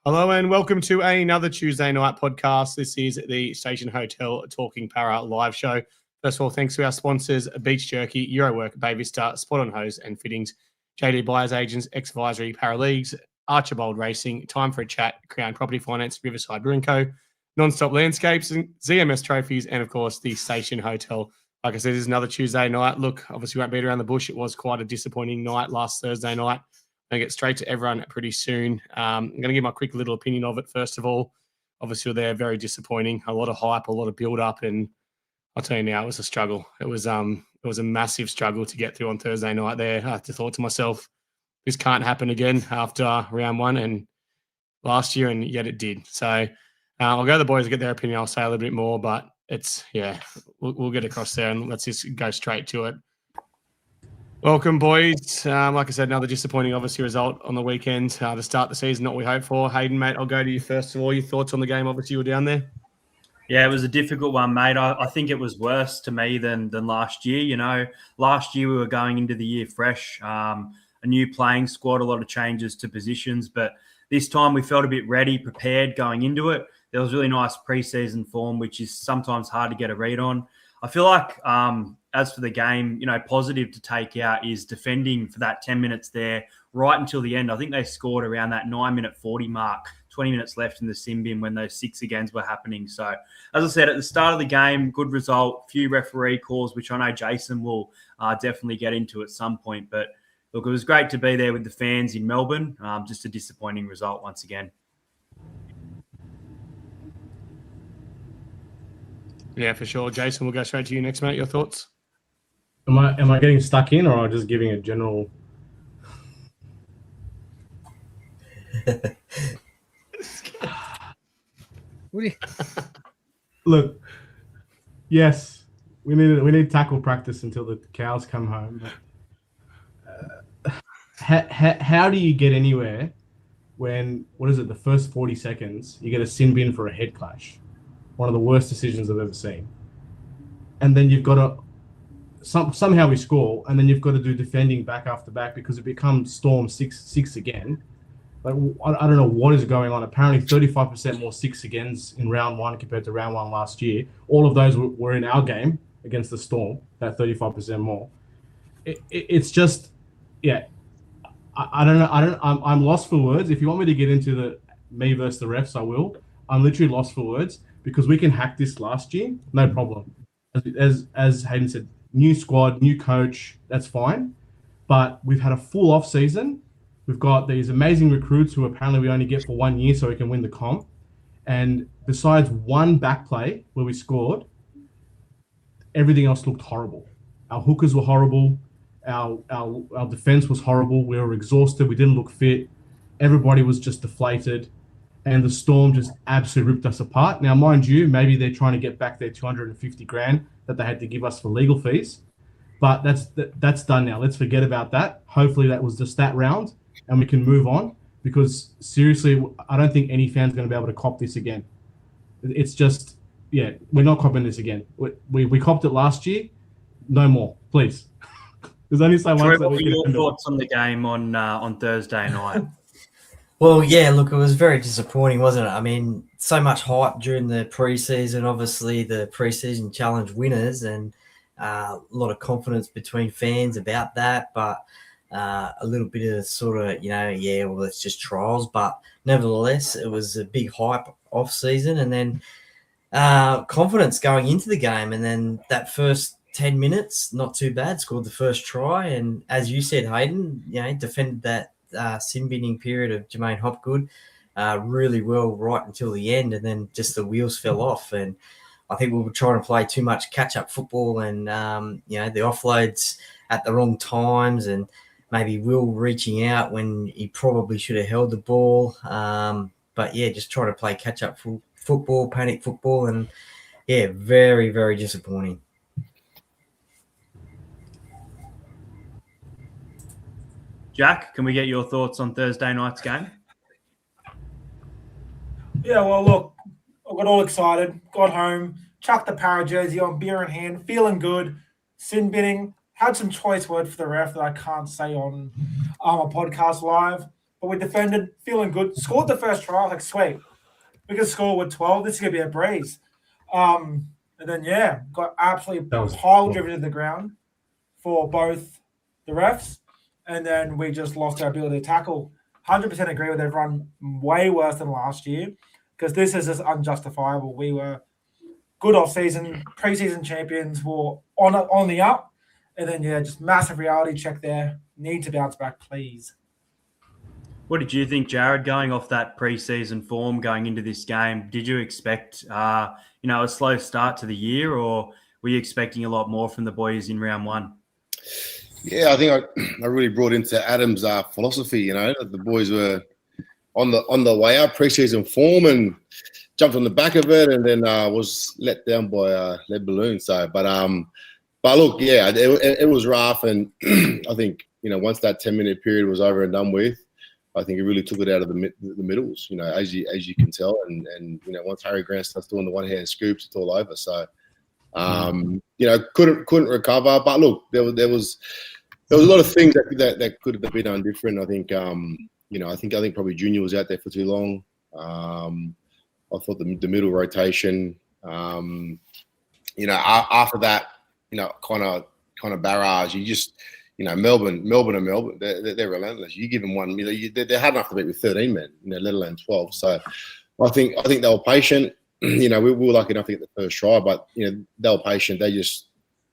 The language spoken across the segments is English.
Hello and welcome to another Tuesday night podcast. This is the Station Hotel Talking Parra live show. First of all, thanks to our sponsors, Beach Jerky, Eurowork, Bay Vista, Spot on Hose and Fittings, JD Buyers Agents, Ex-Advisory, Paraleagues, Archibald Racing, Time for a Chat, Crown Property Finance, Riverside Brewing Co, Non-Stop Landscapes, ZMS Trophies, and of course the Station Hotel. Like I said, this is another Tuesday night. Look, obviously we won't beat around the bush. It was quite a disappointing night last Thursday night. I'm going to get straight to everyone pretty soon. I'm going to give my quick little opinion of it first of all. Obviously, they're very disappointing. A lot of hype, a lot of build-up, and I'll tell you now, it was a struggle. It was a massive struggle to get through on Thursday night there. I thought to myself, this can't happen again after round one and last year, and yet it did. So I'll go to the boys to get their opinion. I'll say a little bit more, but we'll get across there and let's just go straight to it. Welcome, boys. Like I said, another disappointing, obviously, result on the weekend to start the season, not what we hoped for. Hayden, mate, I'll go to you first of all. Your thoughts on the game? Obviously, you were down there. Yeah, it was a difficult one, mate. I think it was worse to me than last year. You know, last year we were going into the year fresh, a new playing squad, a lot of changes to positions. But this time we felt a bit ready, prepared going into it. There was really nice preseason form, which is sometimes hard to get a read on. I feel like as for the game, you know, positive to take out is defending for that 10 minutes there right until the end. I think they scored around that 9-minute 40 mark, 20 minutes left in the sin bin when those 6 agains were happening. So, as I said, at the start of the game, good result, few referee calls, which I know Jason will definitely get into at some point. But look, it was great to be there with the fans in Melbourne. Just a disappointing result once again. Yeah, for sure. Jason, we'll go straight to you next, mate. Your thoughts? Am I getting stuck in, or am I just giving a general? Look, yes, we need tackle practice until the cows come home. But, how do you get anywhere when the first 40 seconds you get a sin bin for a head clash? One of the worst decisions I've ever seen. And then you've got to somehow we score, and then you've got to do defending back after back because it becomes Storm 6 again. Like, I don't know what is going on. Apparently 35% more 6 agains in round one compared to round one last year. All of those were in our game against the Storm, that 35% more. It's just, yeah, I don't know. I'm lost for words. If you want me to get into the me versus the refs, I will. I'm literally lost for words. Because we can hack this last year, no problem. As Hayden said, new squad, new coach, that's fine. But we've had a full off season. We've got these amazing recruits who apparently we only get for 1 year so we can win the comp. And besides one back play where we scored, everything else looked horrible. Our hookers were horrible. Our defense was horrible. We were exhausted. We didn't look fit. Everybody was just deflated. And the Storm just absolutely ripped us apart. Now, mind you, maybe they're trying to get back their $250,000 that they had to give us for legal fees. But that's done now. Let's forget about that. Hopefully that was just that round and we can move on. Because seriously, I don't think any fan's going to be able to cop this again. It's just, yeah, we're not copping this again. We copped it last year. No more, please. There's only so much Trevor, that we can your handle. thoughts on the game on Thursday night? Well, yeah, look, it was very disappointing, wasn't it? I mean, so much hype during the preseason, obviously the preseason challenge winners, and a lot of confidence between fans about that, but a little bit of sort of, well, it's just trials. But nevertheless, it was a big hype off season, and then confidence going into the game. And then that first 10 minutes, not too bad, scored the first try. And as you said, Hayden, defended that sin binning period of Jermaine Hopgood really well right until the end, and then just the wheels fell off. And I think we were trying to play too much catch-up football, and the offloads at the wrong times, and maybe Will reaching out when he probably should have held the ball. But yeah, just trying to play catch-up football, panic football, and yeah, very, very disappointing. Jack, can we get your thoughts on Thursday night's game? Yeah, well, look, I got all excited, got home, chucked the Parra jersey on, beer in hand, feeling good, sin binning, had some choice words for the ref that I can't say on a podcast live. but we defended, feeling good. Scored the first try. Like, sweet, we can score with 12. This is gonna be a breeze. And then got absolutely pile driven to the ground for both the refs, and then we just lost our ability to tackle. 100% agree with everyone. Way worse than last year, because this is just unjustifiable. We were good off season, preseason champions, were on the up, and then just massive reality check there. Need to bounce back, please. What did you think, Jared, going off that preseason form going into this game? Did you expect a slow start to the year, or were you expecting a lot more from the boys in round one? Yeah, I think I really brought into Adam's philosophy. The boys were on the way out preseason form and jumped on the back of it, and then was let down by lead balloon. So, but look, yeah, it was rough, and I think once that 10-minute period was over and done with, I think it really took it out of the middles. As you can tell, and once Harry Grant starts doing the one-hand scoops, it's all over. So. Couldn't recover, but look, there was a lot of things that could have been done different. I think I think probably Junior was out there for too long. I thought the middle rotation, after that, kind of barrage, you just, Melbourne, they're relentless. You give them one, they're hard enough to beat with 13 men, let alone 12. So I think they were patient. We were lucky enough to get the first try, but they were patient. They just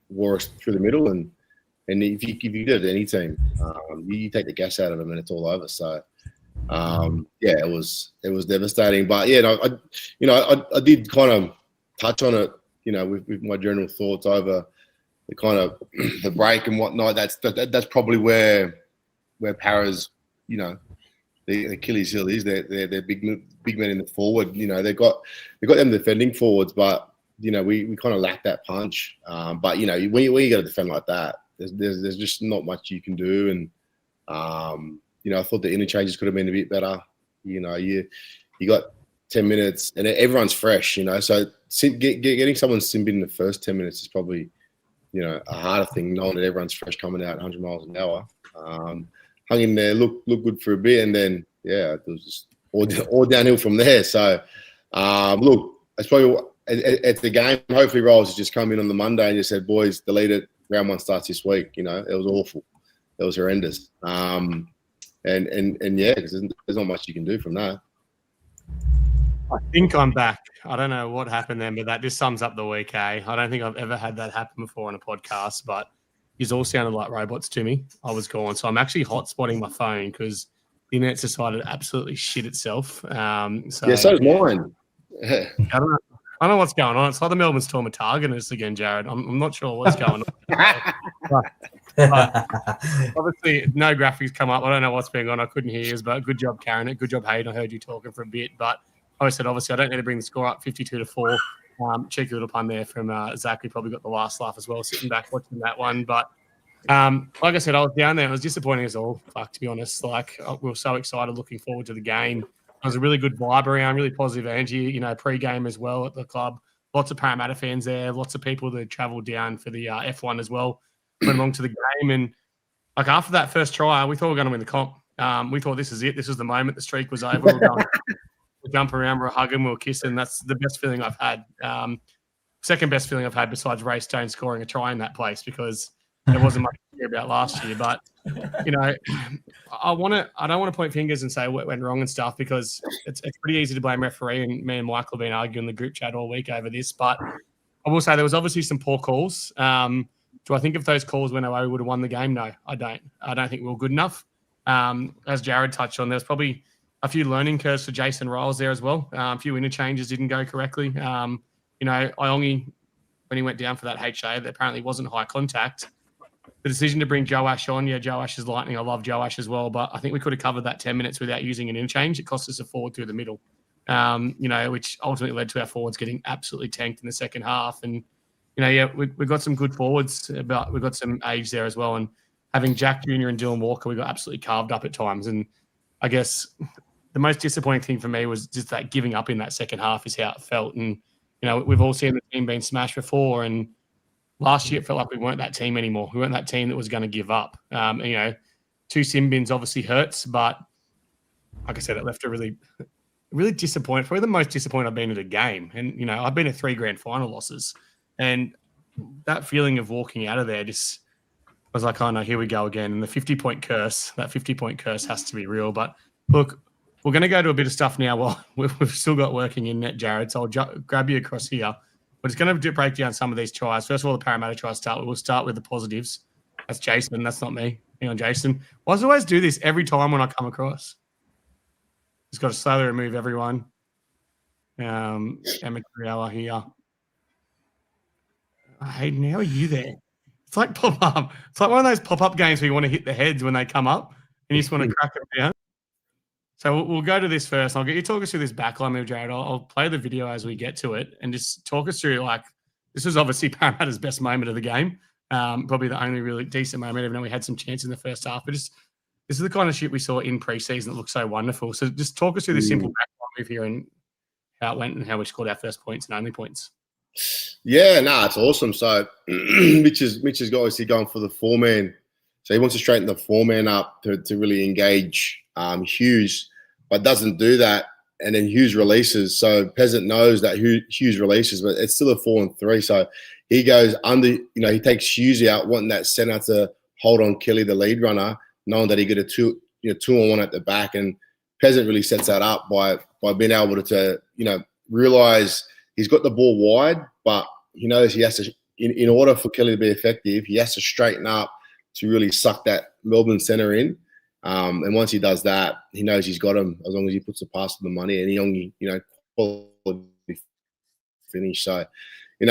wore us through the middle, and if you do it to any team, you take the gas out of them, and it's all over. So, it was devastating. But I did kind of touch on it, with my general thoughts over the kind of the break and whatnot. That's probably where Parra's, the Achilles heel is. They're big men in the forward. They got them defending forwards, but we kind of lack that punch. But when you got to defend like that, there's just not much you can do. And I thought the interchanges could have been a bit better. You got 10 minutes and everyone's fresh. So getting someone simbing in the first 10 minutes is probably a harder thing, knowing that everyone's fresh coming out 100 miles an hour. Hung in there, looked good for a bit, and then it was just all downhill from there. So look, it's probably at the game. Hopefully, Rolls has just come in on the Monday and just said, "Boys, delete it. Round one starts this week." It was awful. It was horrendous. And because there's not much you can do from that. I think I'm back. I don't know what happened then, but that just sums up the week, eh? I don't think I've ever had that happen before on a podcast, but you all sounded like robots to me. I was gone. So I'm actually hotspotting my phone because the internet's decided to absolutely shit itself. So does mine. I don't know what's going on. It's like the Melbourne Storm are targeting us again, Jared. I'm not sure what's going on. but obviously, no graphics come up. I don't know what's being on. I couldn't hear you, but good job carrying it. Good job, Hayden. I heard you talking for a bit. But I said, obviously, I don't need to bring the score up 52-4. Cheeky little pun there from Zach, who probably got the last laugh as well, sitting back watching that one. But like I said, I was down there. It was disappointing as all. To be honest, we were so excited, looking forward to the game. It was a really good vibe around, really positive energy. Pre-game as well at the club. Lots of Parramatta fans there. Lots of people that travelled down for the F1 as well. Went along to the game, and after that first try, we thought we were going to win the comp. We thought this is it. This was the moment. The streak was over. We were going. We jump around, we're hugging, we're kissing. That's the best feeling I've had. Second best feeling I've had besides Ray Stone scoring a try in that place, because there wasn't much to hear about last year. But I don't want to point fingers and say what went wrong and stuff, because it's pretty easy to blame referee, and me and Michael have been arguing in the group chat all week over this. But I will say there was obviously some poor calls. Do I think if those calls went away, we would have won the game? No, I don't. I don't think we were good enough. As Jared touched on, there was probably a few learning curves for Jason Riles there as well. A few interchanges didn't go correctly. Iongi, when he went down for that HA, that apparently wasn't high contact. The decision to bring Joe Ash on, Joe Ash is lightning. I love Joe Ash as well, but I think we could have covered that 10 minutes without using an interchange. It cost us a forward through the middle, which ultimately led to our forwards getting absolutely tanked in the second half. And, we've got some good forwards, but we've got some age there as well. And having Jack Jr. and Dylan Walker, we got absolutely carved up at times. And I guess the most disappointing thing for me was just that giving up in that second half is how it felt. And, we've all seen the team being smashed before. And last year it felt like we weren't that team anymore. We weren't that team that was going to give up. Two sin bins obviously hurts, but like I said, it left a really disappointed. Probably the most disappointed I've been at a game. And, you know, I've been at 3 grand final losses. And that feeling of walking out of there just was like, oh no, here we go again. And the 50-point curse, that 50-point curse has to be real. But look, we're going to go to a bit of stuff now while we've still got working in net, Jared. So I'll grab you across here. We're just going to break down some of these tries. First of all, the Parramatta tries start. We'll start with the positives. That's Jason. That's not me. Hang on, Jason. Why does I always do this every time when I come across? Just got to slowly remove everyone. Emma Criella here. Hayden, how are you there? It's like pop-up. It's like one of those pop-up games where you want to hit the heads when they come up and you just want to crack them down. So we'll go to this first. I'll get you talk us through this backline move, Jared. I'll play the video as we get to it and just talk us through, like, this was obviously Parramatta's best moment of the game. Probably the only really decent moment, even though we had some chance in the first half. But this is the kind of shit we saw in preseason that looks so wonderful. So just talk us through the simple backline move here and how it went and how we scored our first points and only points. Yeah, it's awesome. So Mitch is obviously going for the 4-man. So he wants to straighten the 4-man up to really engage Hughes, but doesn't do that. And then Hughes releases. So Peasant knows that Hughes releases, but it's still a 4-and-3. So he goes under, he takes Hughes out, wanting that centre to hold on Kelly, the lead runner, knowing that he got a 2-on-1 at the back. And Peasant really sets that up by being able to realize he's got the ball wide, but he knows he has to, in order for Kelly to be effective, he has to straighten up to really suck that Melbourne centre in. And once he does that, he knows he's got him as long as he puts the pass to the money and he only, quality finish. So,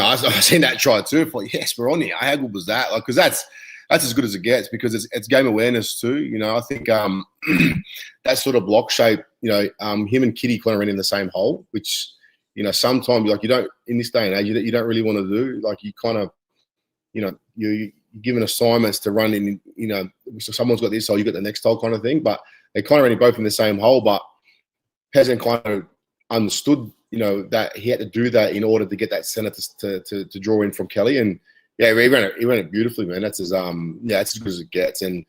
I've seen that try too. I thought, yes, we're on here. How good was that? Because that's as good as it gets because it's game awareness too. I think that sort of block shape, him and Kitty kind of ran in the same hole, which, sometimes you don't, in this day and age, you don't really want to do. Like you kind of, you're given assignments to run in, so someone's got this hole, you got the next hole kind of thing. But they kind of ran both in the same hole. But Peasant kind of understood, that he had to do that in order to get that centre to draw in from Kelly. And yeah, he ran it beautifully, man. That's as it's as good as it gets. And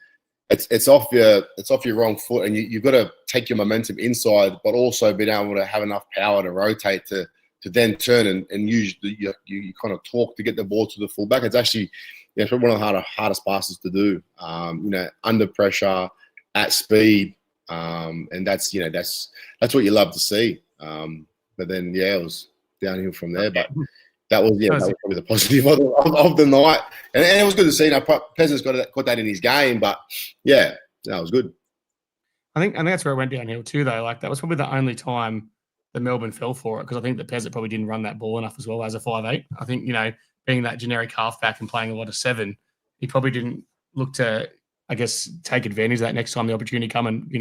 it's off your wrong foot, and you've got to take your momentum inside, but also being able to have enough power to rotate to then turn and use you kind of torque to get the ball to the fullback. It's actually probably one of the hardest passes to do. Under pressure, at speed, and that's what you love to see. But then it was downhill from there. But that was probably the positive of the night, and it was good to see. Peasant's got that in his game, but it was good. I think that's where it went downhill too, though. Like that was probably the only time that Melbourne fell for it because I think that Peasant probably didn't run that ball enough as well as a 5'8". I think being that generic halfback and playing a lot of 7, he probably didn't look to, I guess, take advantage of that next time the opportunity come. And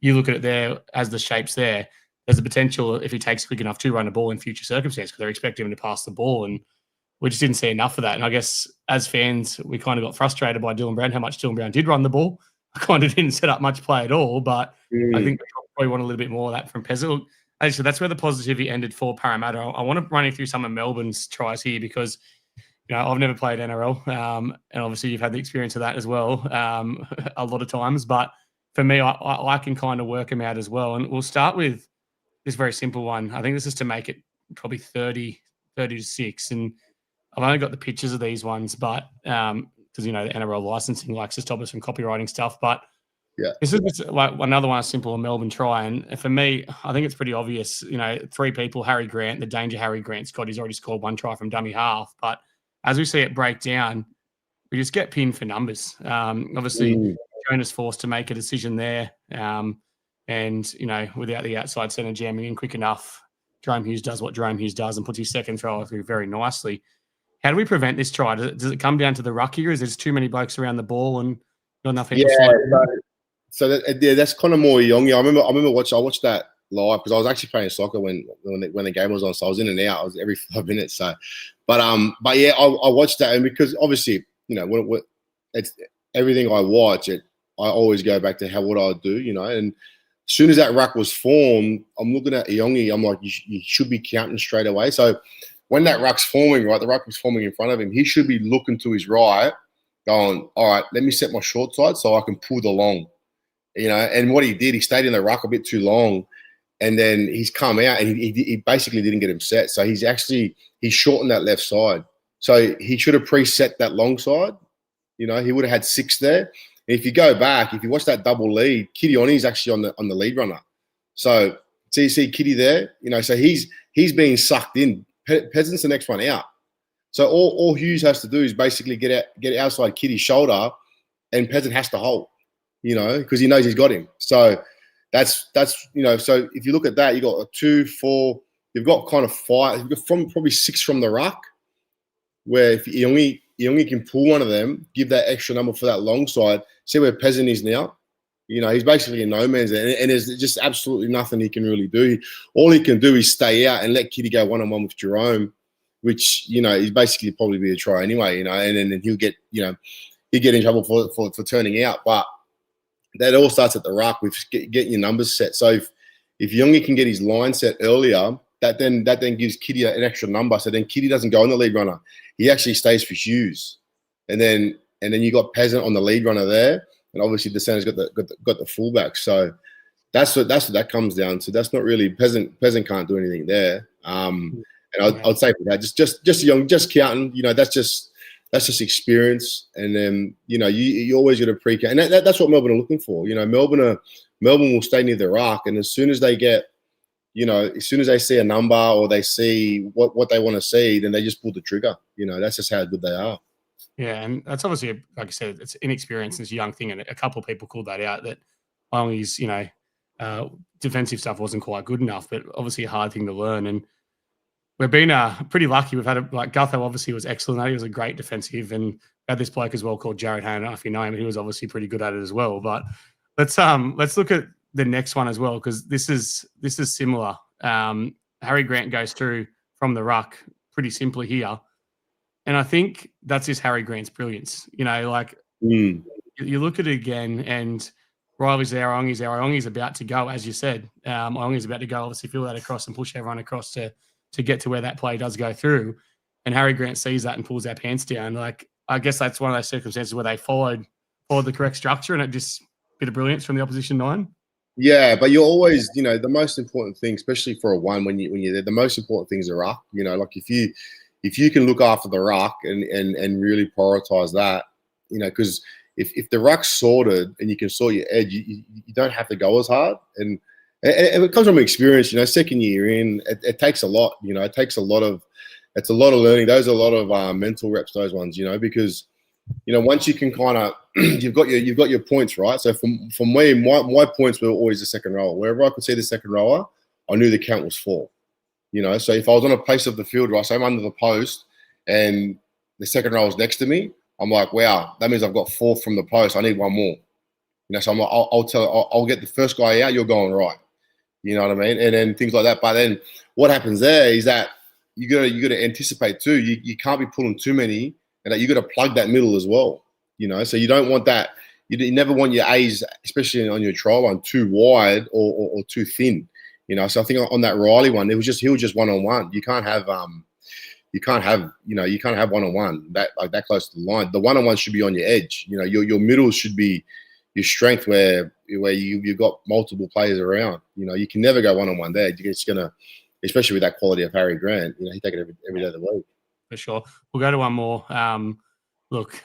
you look at it there as the shapes there. There's a potential if he takes quick enough to run a ball in future circumstances because they're expecting him to pass the ball, and we just didn't see enough of that. And I guess as fans, we kind of got frustrated by Dylan Brown, how much Dylan Brown did run the ball. I kind of didn't set up much play at all, but I think we probably want a little bit more of that from Peasant. Actually, that's where the positivity ended for Parramatta. I want to run you through some of Melbourne's tries here because I've never played NRL, and obviously you've had the experience of that as well a lot of times. But for me, I can kind of work them out as well. And we'll start with this very simple one. I think this is to make it probably 30 to 6. And I've only got the pictures of these ones, but because, the NRL licensing likes to stop us from copywriting stuff. But this is just like another one, a simple Melbourne try. And for me, I think it's pretty obvious, 3 people, Harry Grant, the danger Harry Grant's got, he's already scored 1 try from dummy half. But as we see it break down, we just get pinned for numbers. Obviously, Jonah's forced to make a decision there. And, without the outside centre jamming in quick enough, Jerome Hughes does what Jerome Hughes does and puts his second throw through very nicely. How do we prevent this try? Does it come down to the ruck here? Is there just too many blokes around the ball and not enough people? So that's kind of more young. I remember watching. I watched that live because I was actually playing soccer when the game was on. So I was in and out. I was every 5 minutes. So, I watched that, and because obviously, when it's everything I watch, I always go back to what I do, and as soon as that ruck was formed, I'm looking at Iongi. I'm like, you should be counting straight away. So when that ruck's forming, right, the ruck was forming in front of him, he should be looking to his right, going, all right, let me set my short side so I can pull the long. And what he did, he stayed in the ruck a bit too long, and then he's come out and he basically didn't get him set. So he shortened that left side. So he should have preset that long side. He would have had 6 there. And if you go back, if you watch that double lead, Kittyoni's actually on the lead runner. So you see Kitty there, so he's being sucked in. Peasant's the next one out. So all Hughes has to do is basically get outside Kitty's shoulder, and Peasant has to hold, because he knows he's got him. So that's so if you look at that, you got a 2, 4, you've got kind of 5, you've got from probably 6 from the ruck, where if you only can pull one of them, give that extra number for that long side. See where Peasant is now. He's basically in no man's land, and there's just absolutely nothing he can really do. All he can do is stay out and let Kitty go one-on-one with Jerome, which is basically probably be a try anyway. And then he'll get he'll get in trouble for turning out. But that all starts at the ruck with getting your numbers set. So if Youngie can get his line set earlier, that then gives Kitty an extra number. So then Kitty doesn't go on the lead runner. He actually stays for Hughes, and then you got Peasant on the lead runner there. And obviously the center's got the fullback. So that's what that comes down to. That's not really Peasant can't do anything there. And I'd say for that, just counting, that's just experience. And then you always got to pre-count, and that's what Melbourne are looking for. Melbourne will stay near the ruck, and as soon as they get, as soon as they see a number or they see what they want to see, then they just pull the trigger. That's just how good they are. Yeah, and that's obviously, like I said, it's inexperience. It's a young thing, and a couple of people called that out, that Wyongie's, defensive stuff wasn't quite good enough, but obviously a hard thing to learn. And we've been pretty lucky. We've had Gutho obviously was excellent. He was a great defensive, and we had this bloke as well called Jared Hayne. I don't know if you know him, he was obviously pretty good at it as well. But let's look at the next one as well, because this is similar. Harry Grant goes through from the ruck pretty simply here. And I think that's just Harry Grant's brilliance. You look at it again, and Riley's there, Iongi's about to go, as you said. Iongi's about to go, obviously fill that across and push everyone across to get to where that play does go through. And Harry Grant sees that and pulls their pants down. I guess that's one of those circumstances where they followed the correct structure, and it just a bit of brilliance from the opposition 9. Yeah, but you're always, the most important thing, especially for a 1 when you're there, the most important things are up. If you can look after the ruck and really prioritize that, because if the ruck's sorted and you can sort your edge, you don't have to go as hard. And it comes from experience, second year in, it takes a lot, it's a lot of learning. Those are a lot of mental reps, those ones, because, once you can kind of, you've got your points, right? So from me, my points were always the second rower. Wherever I could see the second rower, I knew the count was 4. So if I was on a place of the field, right, so I'm under the post and the second row is next to me, I'm like, wow, that means I've got 4 from the post. I need 1 more. So I'm like, I'll get the first guy out. You're going right. You know what I mean? And then things like that. But then what happens there is that you got to anticipate too. You can't be pulling too many, and that you got to plug that middle as well. So you don't want that. You never want your A's, especially on your trial line, too wide or too thin. So I think on that Riley one, he was just 1-on-1. You can't have one-on-one that close to the line. The one-on-one should be on your edge. Your middle should be your strength, where you've got multiple players around. You can never go one-on-one there. You're just gonna, especially with that quality of Harry Grant. He take it every day of the week. For sure. We'll go to one more. Look,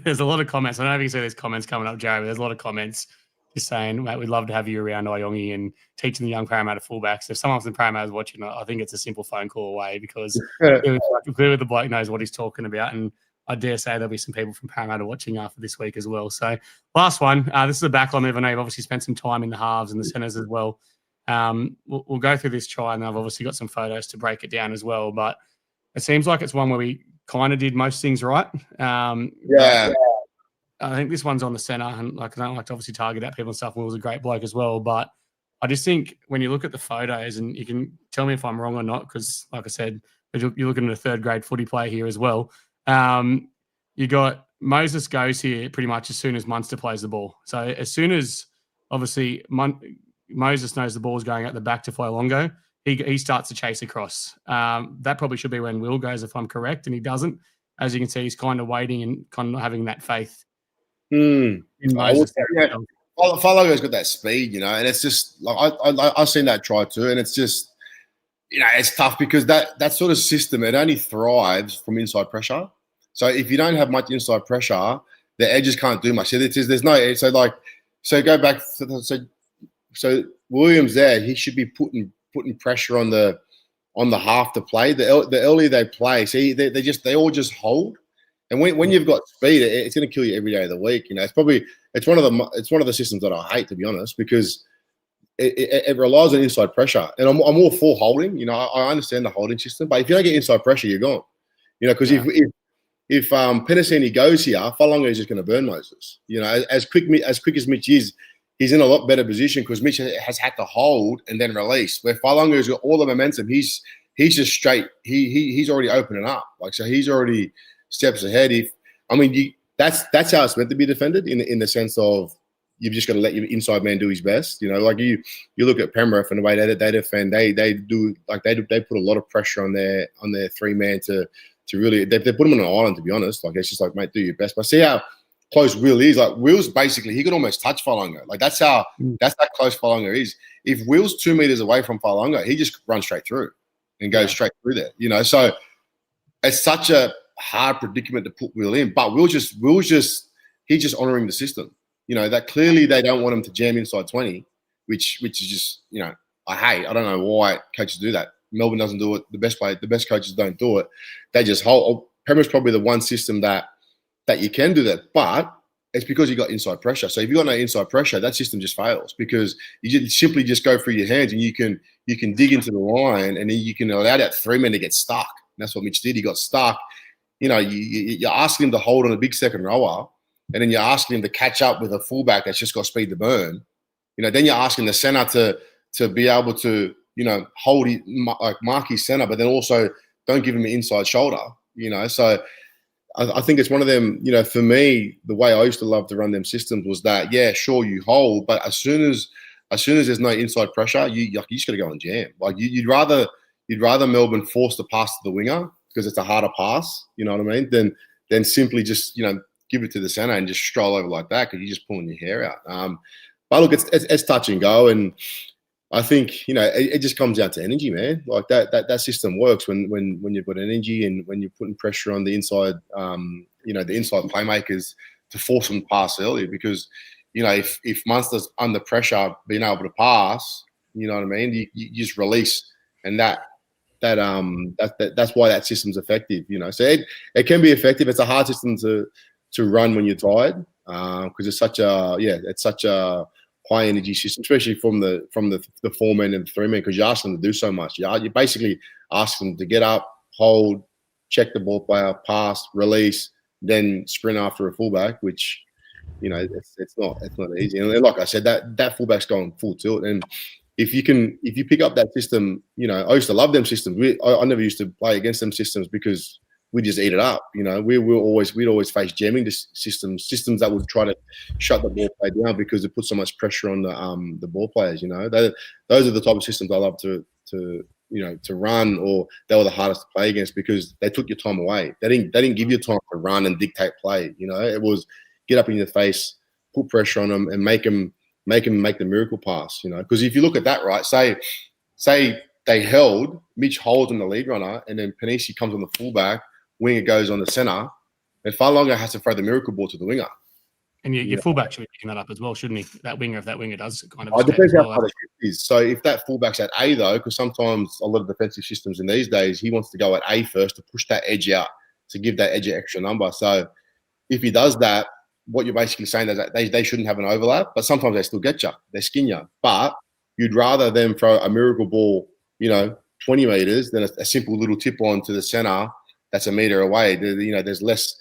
there's a lot of comments. I don't know if you can see these comments coming up, Jerry, but there's a lot of comments just saying, mate, we'd love to have you around Iongi and teaching the young Parramatta fullbacks. If someone from Parramatta is watching, I think it's a simple phone call away, because clearly the bloke knows what he's talking about. And I dare say there'll be some people from Parramatta watching after this week as well. So last one, this is a backline move. I know you've obviously spent some time in the halves and the centres as well. We'll go through this try, and I've obviously got some photos to break it down as well. But it seems like it's one where we kind of did most things right. Yeah. I think this one's on the centre, and I don't like to obviously target at people and stuff. Will was a great bloke as well, but I just think when you look at the photos, and you can tell me if I'm wrong or not, because like I said, you're looking at a third grade footy player here as well. You got Moses goes here pretty much as soon as Munster plays the ball. So as soon as obviously Moses knows the ball's going at the back to Flyolongo, he starts to chase across. That probably should be when Will goes, if I'm correct, and he doesn't. As you can see, he's kind of waiting and kind of not having that faith. I Falago's got that speed, you know, and it's just like I've seen that try too, and it's just, you know, it's tough because that sort of system, it only thrives from inside pressure. So if you don't have much inside pressure, the edges can't do much. So there's no, so go back. So Williams there, he should be putting pressure on the half to play. The earlier they play, see, they all just hold. And when you've got speed, it's going to kill you every day of the week. You know, it's one of the systems that I hate, to be honest, because it relies on inside pressure. And I'm all for holding. You know, I understand the holding system, but if you don't get inside pressure, you're gone. You know, because if Penasini goes here, Falonga is just going to burn Moses. You know, as quick as Mitch is, he's in a lot better position because Mitch has had to hold and then release. Where Falonga has got all the momentum, he's just straight. He's already opening up. Like, so he's already steps ahead. That's how it's meant to be defended in the sense of you've just got to let your inside man do his best. You know, like you look at Penrith and the way they defend, they put a lot of pressure on their 3-man to really they put him on an island, to be honest. Like, it's just like, mate, do your best. But see how close Will is. Like, Will's basically, he could almost touch Falonga. Like, that's how close Falonga is. If Will's 2 meters away from Falonga, he just runs straight through and goes straight through there. You know, so it's such a hard predicament to put Will in. But Will's just he's just honouring the system. You know, that clearly they don't want him to jam inside 20, which is just, you know, I hate. I don't know why coaches do that. Melbourne doesn't do it. The best coaches don't do it. They just hold. Penrith's probably the one system that you can do that, but it's because you got inside pressure. So if you got no inside pressure, that system just fails because you simply just go through your hands and you can dig into the line and then you can allow that 3-man to get stuck. And that's what Mitch did. He got stuck. You know, you're asking him to hold on a big second rower, and then you're asking him to catch up with a fullback that's just got speed to burn. You know, then you're asking the centre to be able to, you know, hold mark his centre, but then also don't give him an inside shoulder. You know, so I think it's one of them. You know, for me, the way I used to love to run them systems was that, yeah, sure, you hold, but as soon as there's no inside pressure, you just got to go and jam. Like you'd rather Melbourne force the pass to the winger because it's a harder pass. You know what I mean? Than simply just, you know, give it to the centre and just stroll over like that because you're just pulling your hair out. But look, it's touch and go, and I think, you know, it just comes down to energy, man. Like that system works when you've got energy and when you're putting pressure on the inside, you know, the inside playmakers to force them to pass early. Because, you know, if Munster's under pressure, being able to pass, you know what I mean, you just release, and that's why that system's effective. You know, so it can be effective. It's a hard system to run when you're tired because it's such a high energy system, especially from the 4-man and the 3-man, because you ask them to do so much. You basically ask them to get up, hold, check the ball player, pass, release, then sprint after a fullback, which, you know, it's not easy. And like I said, that fullback's going full tilt. And if you pick up that system, you know, I used to love them systems. I never used to play against them systems because we just eat it up. You know, we'd always face jamming systems that would try to shut the ball play down because it puts so much pressure on the ball players. You know, those are the type of systems I love to run, or they were the hardest to play against because they took your time away. They didn't give you time to run and dictate play. You know, it was get up in your face, put pressure on them, and make them make the miracle pass. You know, because if you look at that, right, say they held, Mitch holds on the lead runner, and then Panisi comes on the fullback. Winger goes on the centre, and Falonga has to throw the miracle ball to the winger. And your fullback should be picking that up as well, shouldn't he? That winger, if that winger does kind of. It depends how far the shift is. So if that fullback's at A, though, because sometimes a lot of defensive systems in these days, he wants to go at A first to push that edge out, to give that edge an extra number. So if he does that, what you're basically saying is that they shouldn't have an overlap, but sometimes they still get you. They skin you. But you'd rather them throw a miracle ball, you know, 20 metres than a simple little tip on to the centre that's a metre away. You know, there's less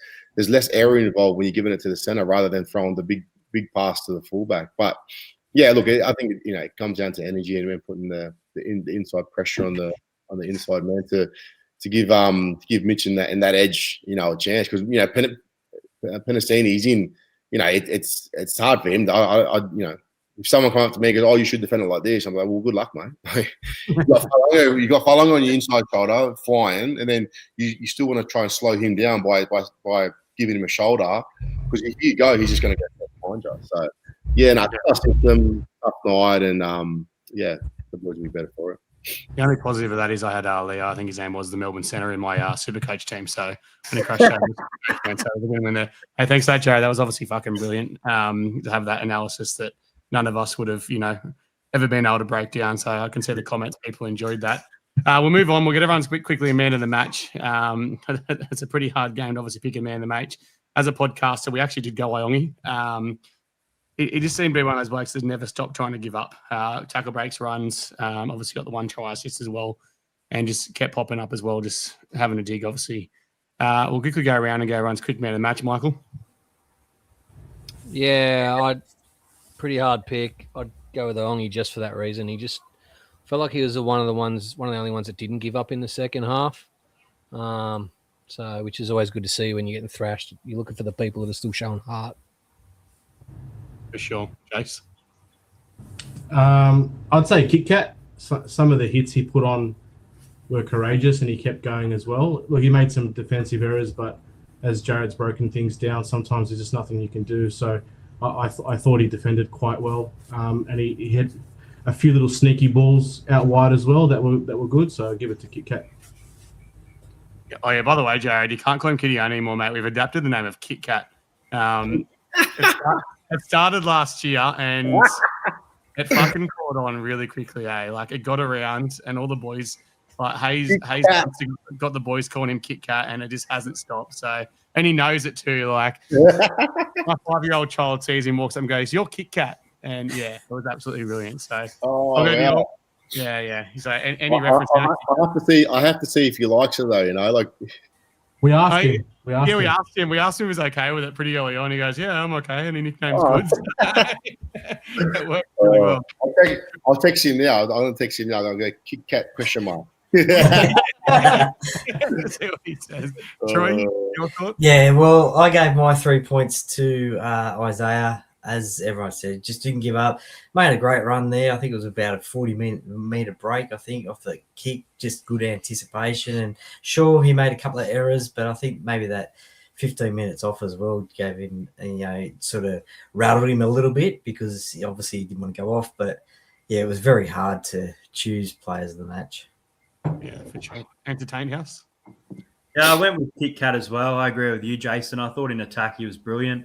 area involved when you're giving it to the centre rather than throwing the big pass to the fullback. But yeah, look, I think, you know, it comes down to energy and then putting the inside pressure on the inside man to give Mitch in that edge, you know, a chance, because, you know, Penasini, he's in, you know, it's hard for him. You know, if someone comes up to me and goes, "Oh, you should defend it like this," I'm like, "Well, good luck, mate." You got Falonga on your inside shoulder flying, and then you still want to try and slow him down by giving him a shoulder, because if you go, he's just going to go behind you. So Yeah, no, I think them up night, and yeah, the boys will be better for it. The only positive of that is I had Leo, I think his name was the Melbourne centre in my super coach team. So when he crashed out, hey, thanks for that, Jared. That was obviously fucking brilliant to have that analysis that none of us would have, ever been able to break down. So I can see the comments. People enjoyed that. We'll move on. We'll get everyone's quickly a man of the match. It's a pretty hard game to obviously pick a man of the match. As a podcaster, we actually did go Wyongi. He just seemed to be one of those blokes that never stopped trying to give up. Tackle breaks, runs, obviously got the 1 try assist as well, and just kept popping up as well, just having a dig, obviously. We'll quickly go around and go everyone's quick man of the match. Michael? Yeah, pretty hard pick. I'd go with Ongi just for that reason. He just felt like he was one of the only ones that didn't give up in the second half. So which is always good to see when you're getting thrashed. You're looking for the people that are still showing heart. For sure. Jace? I'd say Kit Kat. Some of the hits he put on were courageous, and he kept going as well. Look, he made some defensive errors, but as Jared's broken things down, sometimes there's just nothing you can do. So I thought he defended quite well, and he had a few little sneaky balls out wide as well that were good. So I'll give it to Kit Kat. Oh yeah. By the way, Jared, you can't call him Kitty anymore, mate. We've adapted the name of Kit Kat. It started last year, and it fucking caught on really quickly, eh? Like, it got around, and all the boys, like Hayes got the boys calling him Kit Kat, and it just hasn't stopped. So, and he knows it too. Like, my 5-year-old child sees him, walks up and goes, "You're Kit Kat," and yeah, it was absolutely brilliant. So, yeah. So, any reference? I have to see if he likes it though. Like. We asked him. We asked him. We asked him if he was okay with it pretty early on. He goes, "Yeah, I'm okay," and his nickname's good. It worked really well. I'll text him now. I'm going to text him now. I'll go Kit Kat ? Let's see what he says. Troy, your thoughts? Yeah, well, I gave my 3 points to Isaiah. As everyone said, just didn't give up. Made a great run there. I think it was about a 40-meter break, I think, off the kick. Just good anticipation. And sure, he made a couple of errors, but I think maybe that 15 minutes off as well gave him, sort of rattled him a little bit because obviously he didn't want to go off. But, yeah, it was very hard to choose players of the match. Yeah, for sure. Entertain House? Yeah, I went with Kit Kat as well. I agree with you, Jason. I thought in attack he was brilliant.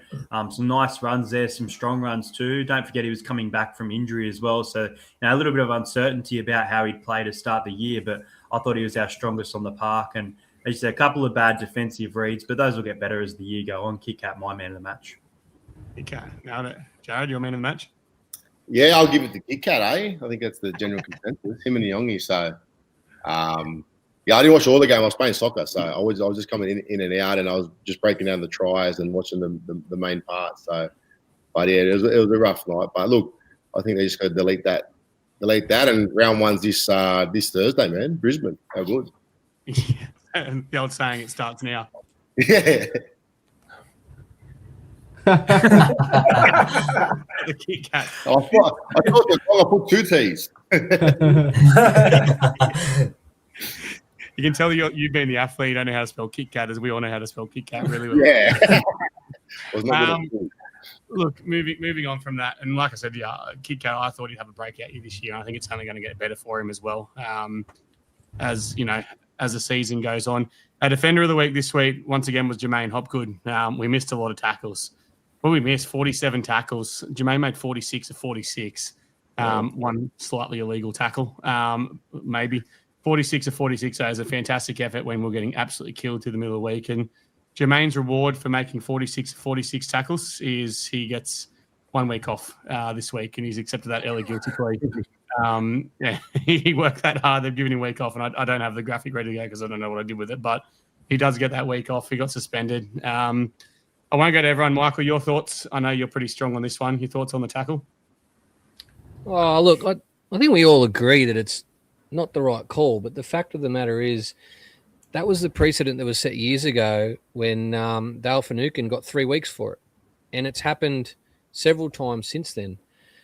Some nice runs there, some strong runs too. Don't forget he was coming back from injury as well. So, a little bit of uncertainty about how he'd play to start the year, but I thought he was our strongest on the park. And as you said, a couple of bad defensive reads, but those will get better as the year go on. Kit Kat, my man of the match. Kit Kat. Now, Jared, your man of the match? Yeah, I'll give it to Kit Kat, I think that's the general consensus. Him and Nyongi. So, yeah, I didn't watch all the game. I was playing soccer, so I was just coming in and out, and I was just breaking down the tries and watching the main part. So, but yeah, it was a rough night. But look, I think they just got to delete that, and round one's this Thursday, man. Brisbane, how good? Yeah, and the old saying, it starts now. Yeah. The Kit Kat. I thought I put 2 T's. You can tell you've been the athlete. You don't know how to spell Kit Kat, as we all know how to spell Kit Kat really well. Yeah. Look, moving on from that, and like I said, Kit Kat, I thought he'd have a breakout year this year. I think it's only going to get better for him as well. As the season goes on, our defender of the week this week once again was Jermaine Hopgood. We missed a lot of tackles. Well, we missed 47 tackles. Jermaine made 46 of 46. One slightly illegal tackle, maybe. 46 of 46, so it was a fantastic effort when we're getting absolutely killed through the middle of the week. And Jermaine's reward for making 46 of 46 tackles is he gets 1 week off this week, and he's accepted that early guilty plea. Yeah, he worked that hard. They've given him a week off, and I don't have the graphic ready to go because I don't know what I did with it, but he does get that week off. He got suspended. I won't go to everyone. Michael, your thoughts? I know you're pretty strong on this one. Your thoughts on the tackle? Oh, look, I think we all agree that it's not the right call, but the fact of the matter is that was the precedent that was set years ago when Dale Finucane got 3 weeks for it, and it's happened several times since then.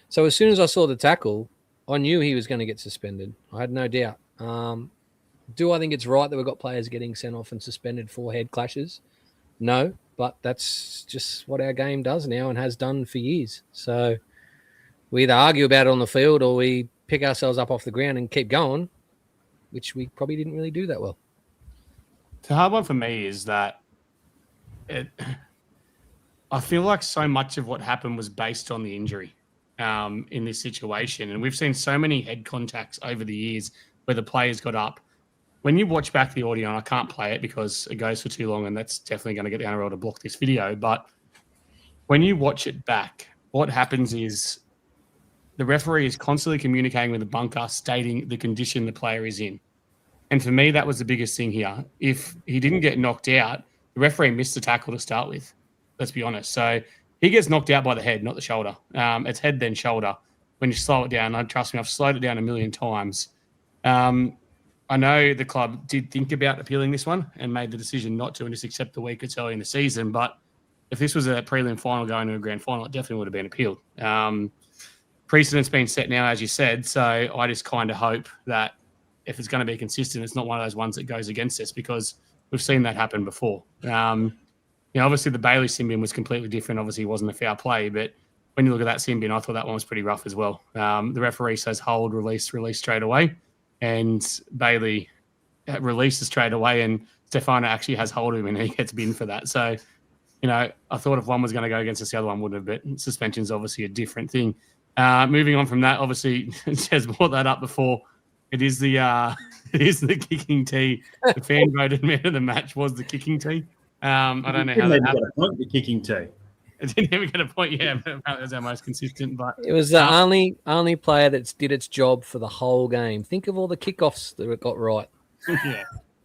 So as soon as I saw the tackle, I knew he was going to get suspended. I had no doubt. Do I think it's right that we've got players getting sent off and suspended for head clashes? No, but that's just what our game does now and has done for years. So we either argue about it on the field or we pick ourselves up off the ground and keep going, which we probably didn't really do that well. The hard one for me is that I feel like so much of what happened was based on the injury in this situation. And we've seen so many head contacts over the years where the players got up. When you watch back the audio, and I can't play it because it goes for too long, and that's definitely going to get the NRL to block this video. But when you watch it back, what happens is the referee is constantly communicating with the bunker, stating the condition the player is in. And for me, that was the biggest thing here. If he didn't get knocked out, the referee missed the tackle to start with. Let's be honest. So he gets knocked out by the head, not the shoulder. It's head, then shoulder. When you slow it down, trust me, I've slowed it down a million times. I know the club did think about appealing this one and made the decision not to and just accept the week it's early in the season. But if this was a prelim final going to a grand final, it definitely would have been appealed. Precedent's been set now, as you said. So I just kind of hope that if it's going to be consistent, it's not one of those ones that goes against us because we've seen that happen before. Obviously the Bailey sin bin was completely different. Obviously it wasn't a foul play, but when you look at that sin bin, I thought that one was pretty rough as well. The referee says hold, release straight away. And Bailey releases straight away, and Stefano actually has hold of him, and he gets binned for that. So, I thought if one was going to go against us, the other one wouldn't have. But suspension's obviously a different thing. Moving on from that, obviously, Jez brought that up before. It is the kicking tee. The fan voted man of the match was the kicking tee. I don't know how that happened. The kicking tee. It didn't even get a point, yeah. But apparently it was our most consistent. But it was the only player that did its job for the whole game. Think of all the kickoffs that it got right.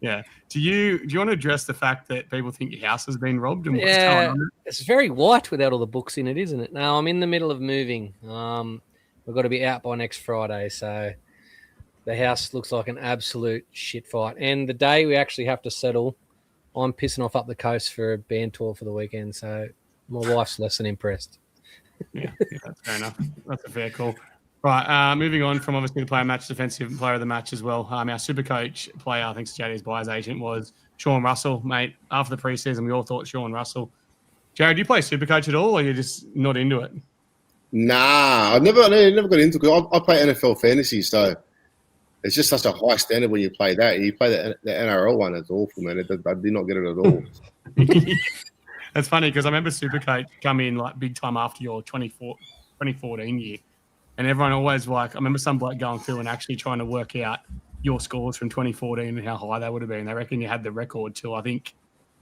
Yeah. Do you want to address the fact that people think your house has been robbed? And what's going on? It's very white without all the books in it, isn't it? No, I'm in the middle of moving. We've got to be out by next Friday, so the house looks like an absolute shit fight. And the day we actually have to settle, I'm pissing off up the coast for a band tour for the weekend, so my wife's less than impressed. Yeah, that's fair enough. That's a fair call. Right, moving on from obviously the player of the match, defensive player of the match as well. Our super coach player, I think JD's buyer's agent, was Sean Russell, mate. After the preseason, we all thought Sean Russell. Jared, do you play super coach at all, or you're just not into it? Nah, I never got into it. I play NFL fantasy, so it's just such a high standard when you play that. You play the NRL one, it's awful, man. I did not get it at all. That's funny because I remember Supercoach come in like big time after your 2014 year. And everyone always I remember some bloke going through and actually trying to work out your scores from 2014 and how high they would have been. They reckon you had the record till I think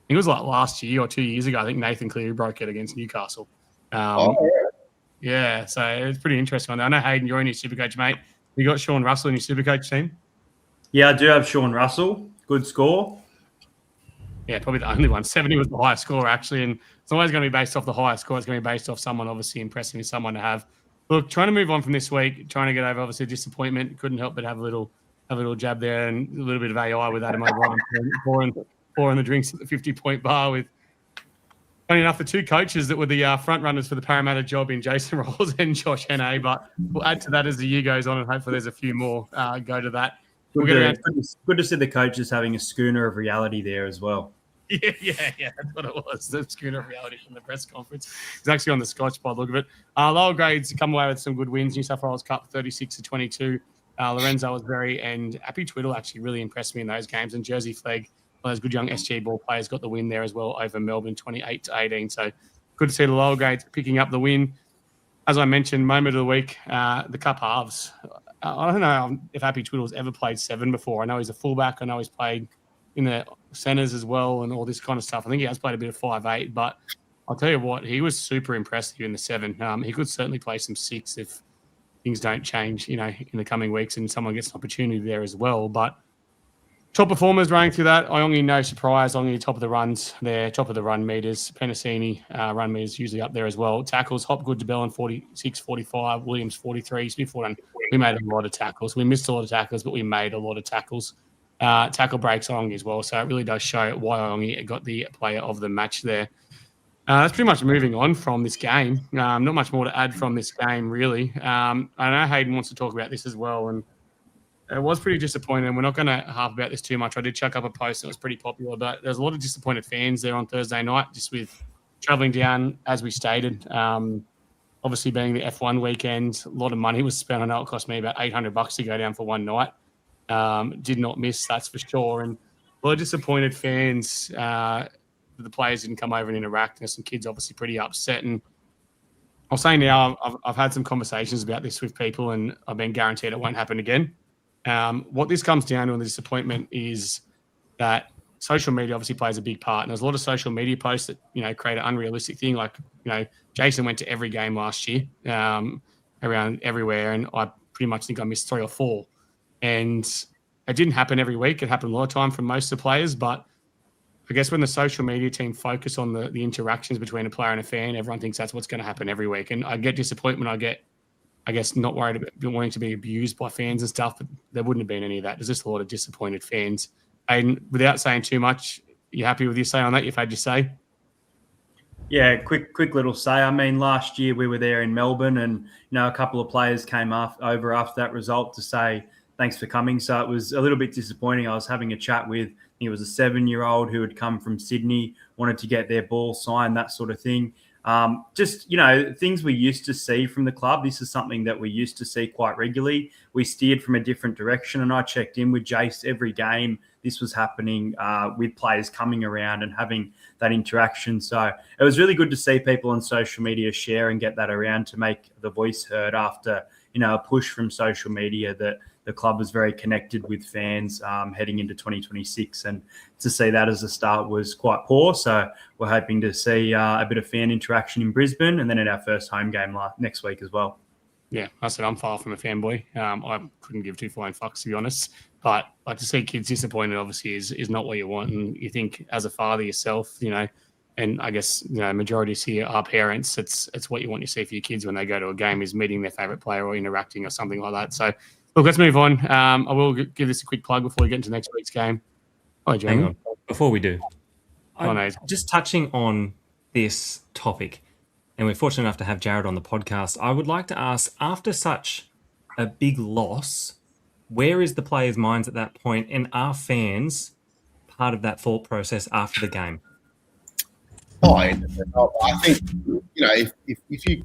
it was like last year or 2 years ago. I think Nathan Cleary broke it against Newcastle. Yeah, so it's pretty interesting. I know, Hayden, you're in your Supercoach, mate. You got Sean Russell in your Supercoach team? Yeah, I do have Sean Russell. Good score. Yeah, probably the only one. 70 was the highest score, actually. And it's always going to be based off the highest score. It's going to be based off someone obviously impressing with someone to have. Look, trying to move on from this week, trying to get over obviously disappointment. Couldn't help but have a little jab there and a little bit of AI with Adam O'Brien pouring the drinks at the 50-point bar with, funny enough, the two coaches that were the front runners for the Parramatta job in Jason Rolls and Josh Henne. But we'll add to that as the year goes on, and hopefully there's a few more go to that. Good to see the coaches having a schooner of reality there as well. Yeah, that's what it was. The schooner of reality from the press conference. It's actually on the Scotch by the look of it. Lower grades come away with some good wins. New South Wales Cup 36-22. Lorenzo was and Appy Twiddle actually really impressed me in those games. And Jersey Flegg, one of those good young SG ball players, got the win there as well over Melbourne 28-18. So good to see the lower grades picking up the win. As I mentioned, moment of the week, the Cup halves. I don't know if Appy Twiddle's ever played 7 before. I know he's a fullback. I know he's played in the centres as well and all this kind of stuff. I think he has played a bit of 5'8", but I'll tell you what, he was super impressive in the 7. He could certainly play some 6 if things don't change, in the coming weeks and someone gets an opportunity there as well. But top performers running through that. Iongi, no surprise. Iongi, top of the runs there, top of the run meters. Penasini, run meters usually up there as well. Tackles, Hopgood to Bellin, 46, 45. Williams, 43. Smith, 41. We made a lot of tackles. We missed a lot of tackles, but we made a lot of tackles. Tackle breaks, Iongi as well. So it really does show why Iongi got the player of the match there. That's pretty much moving on from this game. Not much more to add from this game, really. I know Hayden wants to talk about this as well, and it was pretty disappointing. We're not going to harp about this too much. I did chuck up a post that was pretty popular, but there's a lot of disappointed fans there on Thursday night, just with travelling down, as we stated. obviously being the F1 weekend, a lot of money was spent. I know it cost me about $800 to go down for one night. Did not miss, that's for sure. And a lot of disappointed fans. The players didn't come over and interact. There's some kids obviously pretty upset. And I'll say now, I've had some conversations about this with people, and I've been guaranteed it won't happen again. What this comes down to in the disappointment is that social media obviously plays a big part. And there's a lot of social media posts that, create an unrealistic thing. Like, Jason went to every game last year, around everywhere. And I pretty much think I missed 3 or 4. And it didn't happen every week. It happened a lot of time for most of the players. But I guess when the social media team focus on the interactions between a player and a fan, everyone thinks that's what's going to happen every week. And I get disappointment. I guess, not worried about wanting to be abused by fans and stuff, but there wouldn't have been any of that. There's just a lot of disappointed fans. And without saying too much, you happy with your say on that? You've had your say? Yeah, quick little say. I mean, last year we were there in Melbourne, and a couple of players came over after that result to say thanks for coming. So it was a little bit disappointing. I was having a chat with, I think it was a 7-year-old who had come from Sydney, wanted to get their ball signed, that sort of thing. Just, things we used to see from the club. This is something that we used to see quite regularly. We steered from a different direction, and I checked in with Jace every game. This was happening with players coming around and having that interaction. So it was really good to see people on social media share and get that around to make the voice heard after, a push from social media that the club was very connected with fans heading into 2026. And to see that as a start was quite poor. So we're hoping to see a bit of fan interaction in Brisbane and then at our first home game next week as well. Yeah, I said I'm far from a fanboy. I couldn't give 2 flying fucks, to be honest. But like to see kids disappointed, obviously, is not what you want. And you think as a father yourself, and I guess majorities here are parents. It's what you want to see for your kids when they go to a game is meeting their favorite player or interacting or something like that. So look, let's move on. I will give this a quick plug before we get into next week's game. Oh, hang on, before we do, no. Just touching on this topic, and we're fortunate enough to have Jared on the podcast. I would like to ask, after such a big loss, where is the players' minds at that point, and are fans part of that thought process after the game? I think, if you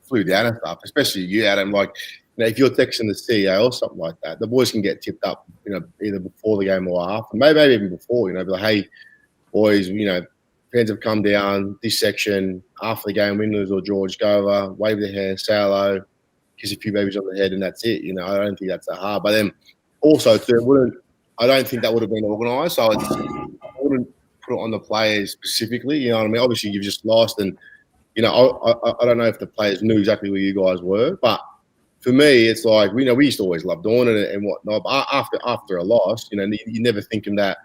flew down and stuff, especially you, Adam, like, if you're texting the CEO or something like that, the boys can get tipped up, either before the game or after, maybe even before, be like, hey, boys, fans have come down this section after the game, win, lose or draw, just go over, wave their hand, say hello, kiss a few babies on the head, and that's it. I don't think that's that hard. But then also, too, I don't think that would have been organised, so I wouldn't put it on the players specifically. You know what I mean? Obviously, you've just lost, and I don't know if the players knew exactly where you guys were, but for me, it's like we used to always love doing it and whatnot. But after a loss, you're never thinking that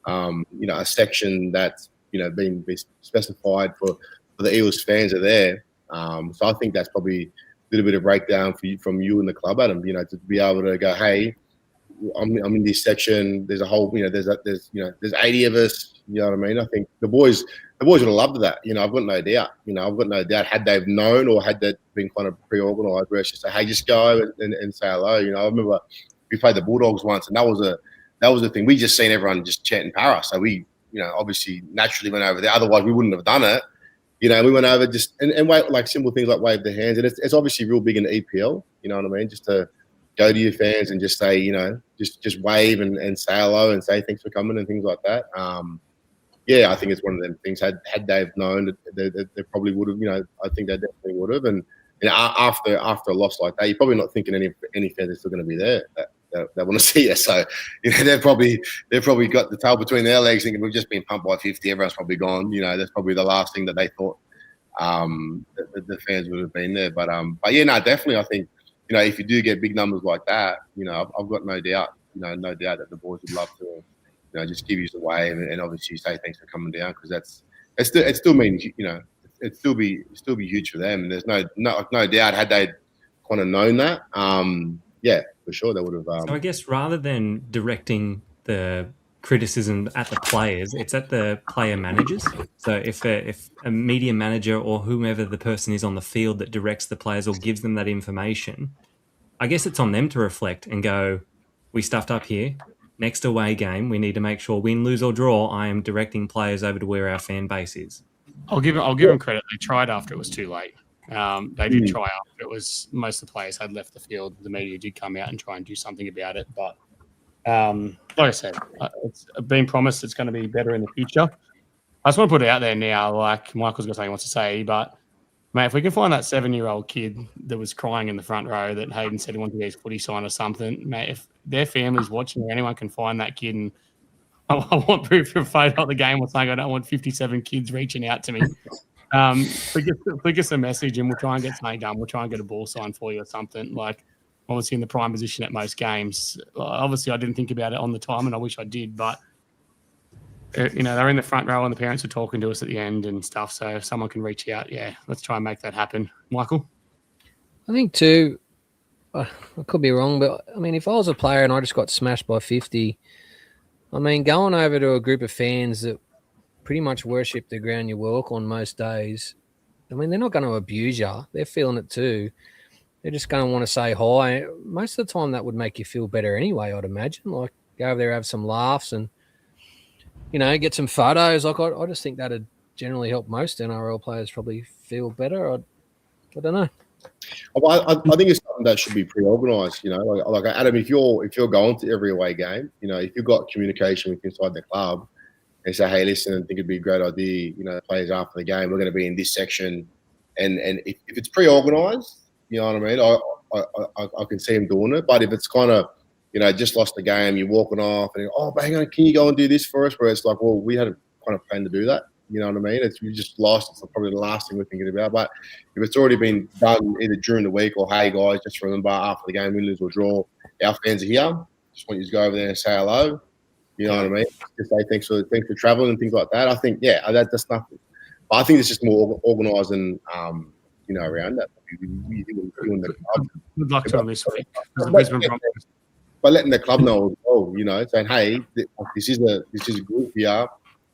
a section that's being specified for the Eels fans are there. So I think that's probably a little bit of breakdown from you and the club, Adam. To be able to go, hey, I'm in this section. There's a whole, there's 80 of us. You know what I mean? I think the boys would have loved that. I've got no doubt. I've got no doubt had they've known or had that been kind of pre-organised, where it's just say, hey, just go and say hello. I remember we played the Bulldogs once, and that was the thing. We just seen everyone just chanting Parra, so we, obviously naturally went over there. Otherwise, we wouldn't have done it. We went over just and wait, like simple things like wave their hands, and it's obviously real big in the EPL. You know what I mean? Just to go to your fans and just say, just wave and say hello and say thanks for coming and things like that. Yeah, I think it's one of them things. Had they've known, they probably would have. I think they definitely would have. And after a loss like that, you're probably not thinking any fans are still going to be there that want to see you. So they've probably got the tail between their legs, thinking we've just been pumped by 50. Everyone's probably gone. That's probably the last thing that they thought the fans would have been there. But yeah, no, definitely. I think if you do get big numbers like that, I've got no doubt. No doubt that the boys would love to. Just give you the wave and obviously say thanks for coming down, because it still means it still be huge for them. And there's no doubt had they kind of known that, yeah, for sure they would have. So I guess rather than directing the criticism at the players, it's at the player managers. So if a media manager or whomever the person is on the field that directs the players or gives them that information, I guess it's on them to reflect and go, we stuffed up here. Next away game, we need to make sure, win, lose or draw, I am directing players over to where our fan base is. I'll give them credit. They tried after it was too late. They did try after it was most of the players had left the field. The media did come out and try and do something about it. But like I said, it's been promised it's going to be better in the future. I just want to put it out there now, like Michael's got something he wants to say, but mate, if we can find that 7-year-old kid that was crying in the front row that Hayden said he wanted to get his footy sign or something, mate, if their family's watching or anyone can find that kid, and I want proof of a photo of the game or something, I don't want 57 kids reaching out to me. Flick us a message and we'll try and get something done. We'll try and get a ball sign for you or something. Like, obviously in the prime position at most games. Obviously, I didn't think about it on the time, and I wish I did, but they're in the front row and the parents were talking to us at the end and stuff. So if someone can reach out, let's try and make that happen. Michael? I think too, I could be wrong, but I mean, if I was a player and I just got smashed by 50, I mean, going over to a group of fans that pretty much worship the ground you walk on most days, I mean, they're not going to abuse you. They're feeling it too. They're just going to want to say hi. Most of the time that would make you feel better anyway, I'd imagine. Like, go over there, have some laughs and, get some photos. Like, I just think that'd generally help most NRL players probably feel better. I don't know. I think it's something that should be pre-organised. Like Adam, if you're going to every away game, if you've got communication with inside the club and say, hey, listen, I think it'd be a great idea. Players after the game, we're going to be in this section, and if it's pre-organised, you know what I mean. I can see him doing it, but if it's kind of just lost the game, you're walking off, and but hang on, can you go and do this for us? Where it's like, well, we had a kind of plan to do that. You know what I mean? We just lost. It's probably the last thing we're thinking about. But if it's already been done either during the week or, hey, guys, just remember after the game, win, lose or draw, our fans are here. Just want you to go over there and say hello. You know what I mean? Just say thanks for traveling and things like that. I think, that's nothing. But I think it's just more organised and, around that. Good luck to them this week. By letting the club know, saying, hey, this is a group here.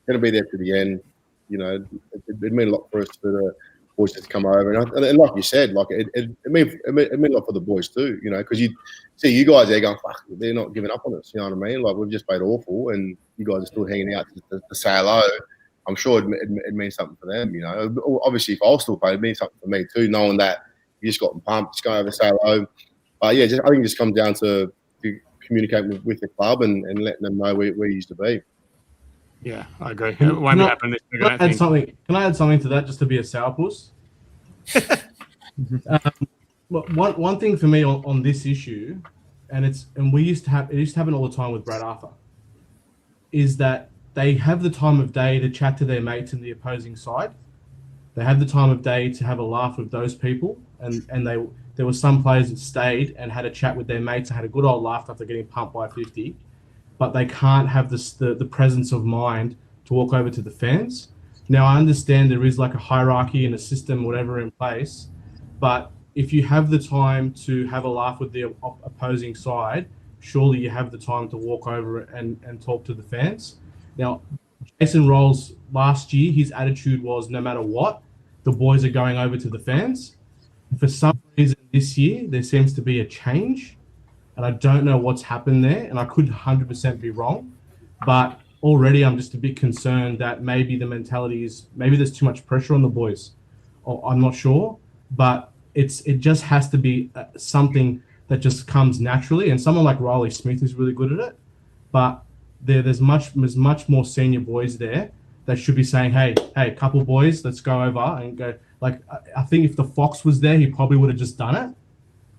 Going to be there to the end. It meant a lot for us for the boys to come over, and like you said, like it meant a lot for the boys too. Because you see you guys there going, fuck, they're not giving up on us. You know what I mean? Like, we've just played awful, and you guys are still hanging out to say hello. I'm sure it means something for them. Obviously, if I was still playing, it means something for me too, knowing that you just got them pumped, just go over, say hello. But I think it just comes down to communicate with the club and letting them know where you used to be. Yeah, I agree. It won't happen this week. Can I add something to that, just to be a sourpuss? One thing for me on this issue, and we used to happen all the time with Brad Arthur, is that they have the time of day to chat to their mates in the opposing side. They have the time of day to have a laugh with those people, and there were some players that stayed and had a chat with their mates and had a good old laugh after getting pumped by 50. But they can't have the presence of mind to walk over to the fans. Now, I understand there is like a hierarchy and a system, whatever, in place. But if you have the time to have a laugh with the opposing side, surely you have the time to walk over and talk to the fans. Now, Jason Rolls last year, his attitude was no matter what, the boys are going over to the fans. For some reason this year, there seems to be a change. And I don't know what's happened there, and I could 100% be wrong. But already I'm just a bit concerned that maybe the mentality is, maybe there's too much pressure on the boys. I'm not sure, but it just has to be something that just comes naturally. And someone like Riley Smith is really good at it. But there's much more senior boys there that should be saying, hey, couple boys, let's go over and go. Like, I think if the Fox was there, he probably would have just done it.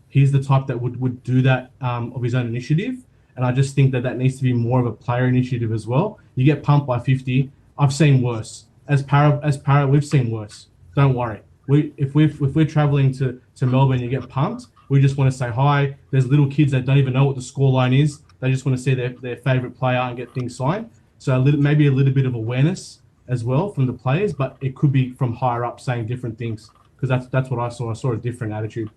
He's the type that would do that of his own initiative. And I just think that needs to be more of a player initiative as well. You get pumped by 50. I've seen worse. As Parra, we've seen worse. Don't worry. If we're traveling to Melbourne, you get pumped. We just want to say hi. There's little kids that don't even know what the scoreline is. They just want to see their favourite player and get things signed. So maybe a little bit of awareness as well from the players, but it could be from higher up saying different things, because that's what I saw. I saw a different attitude.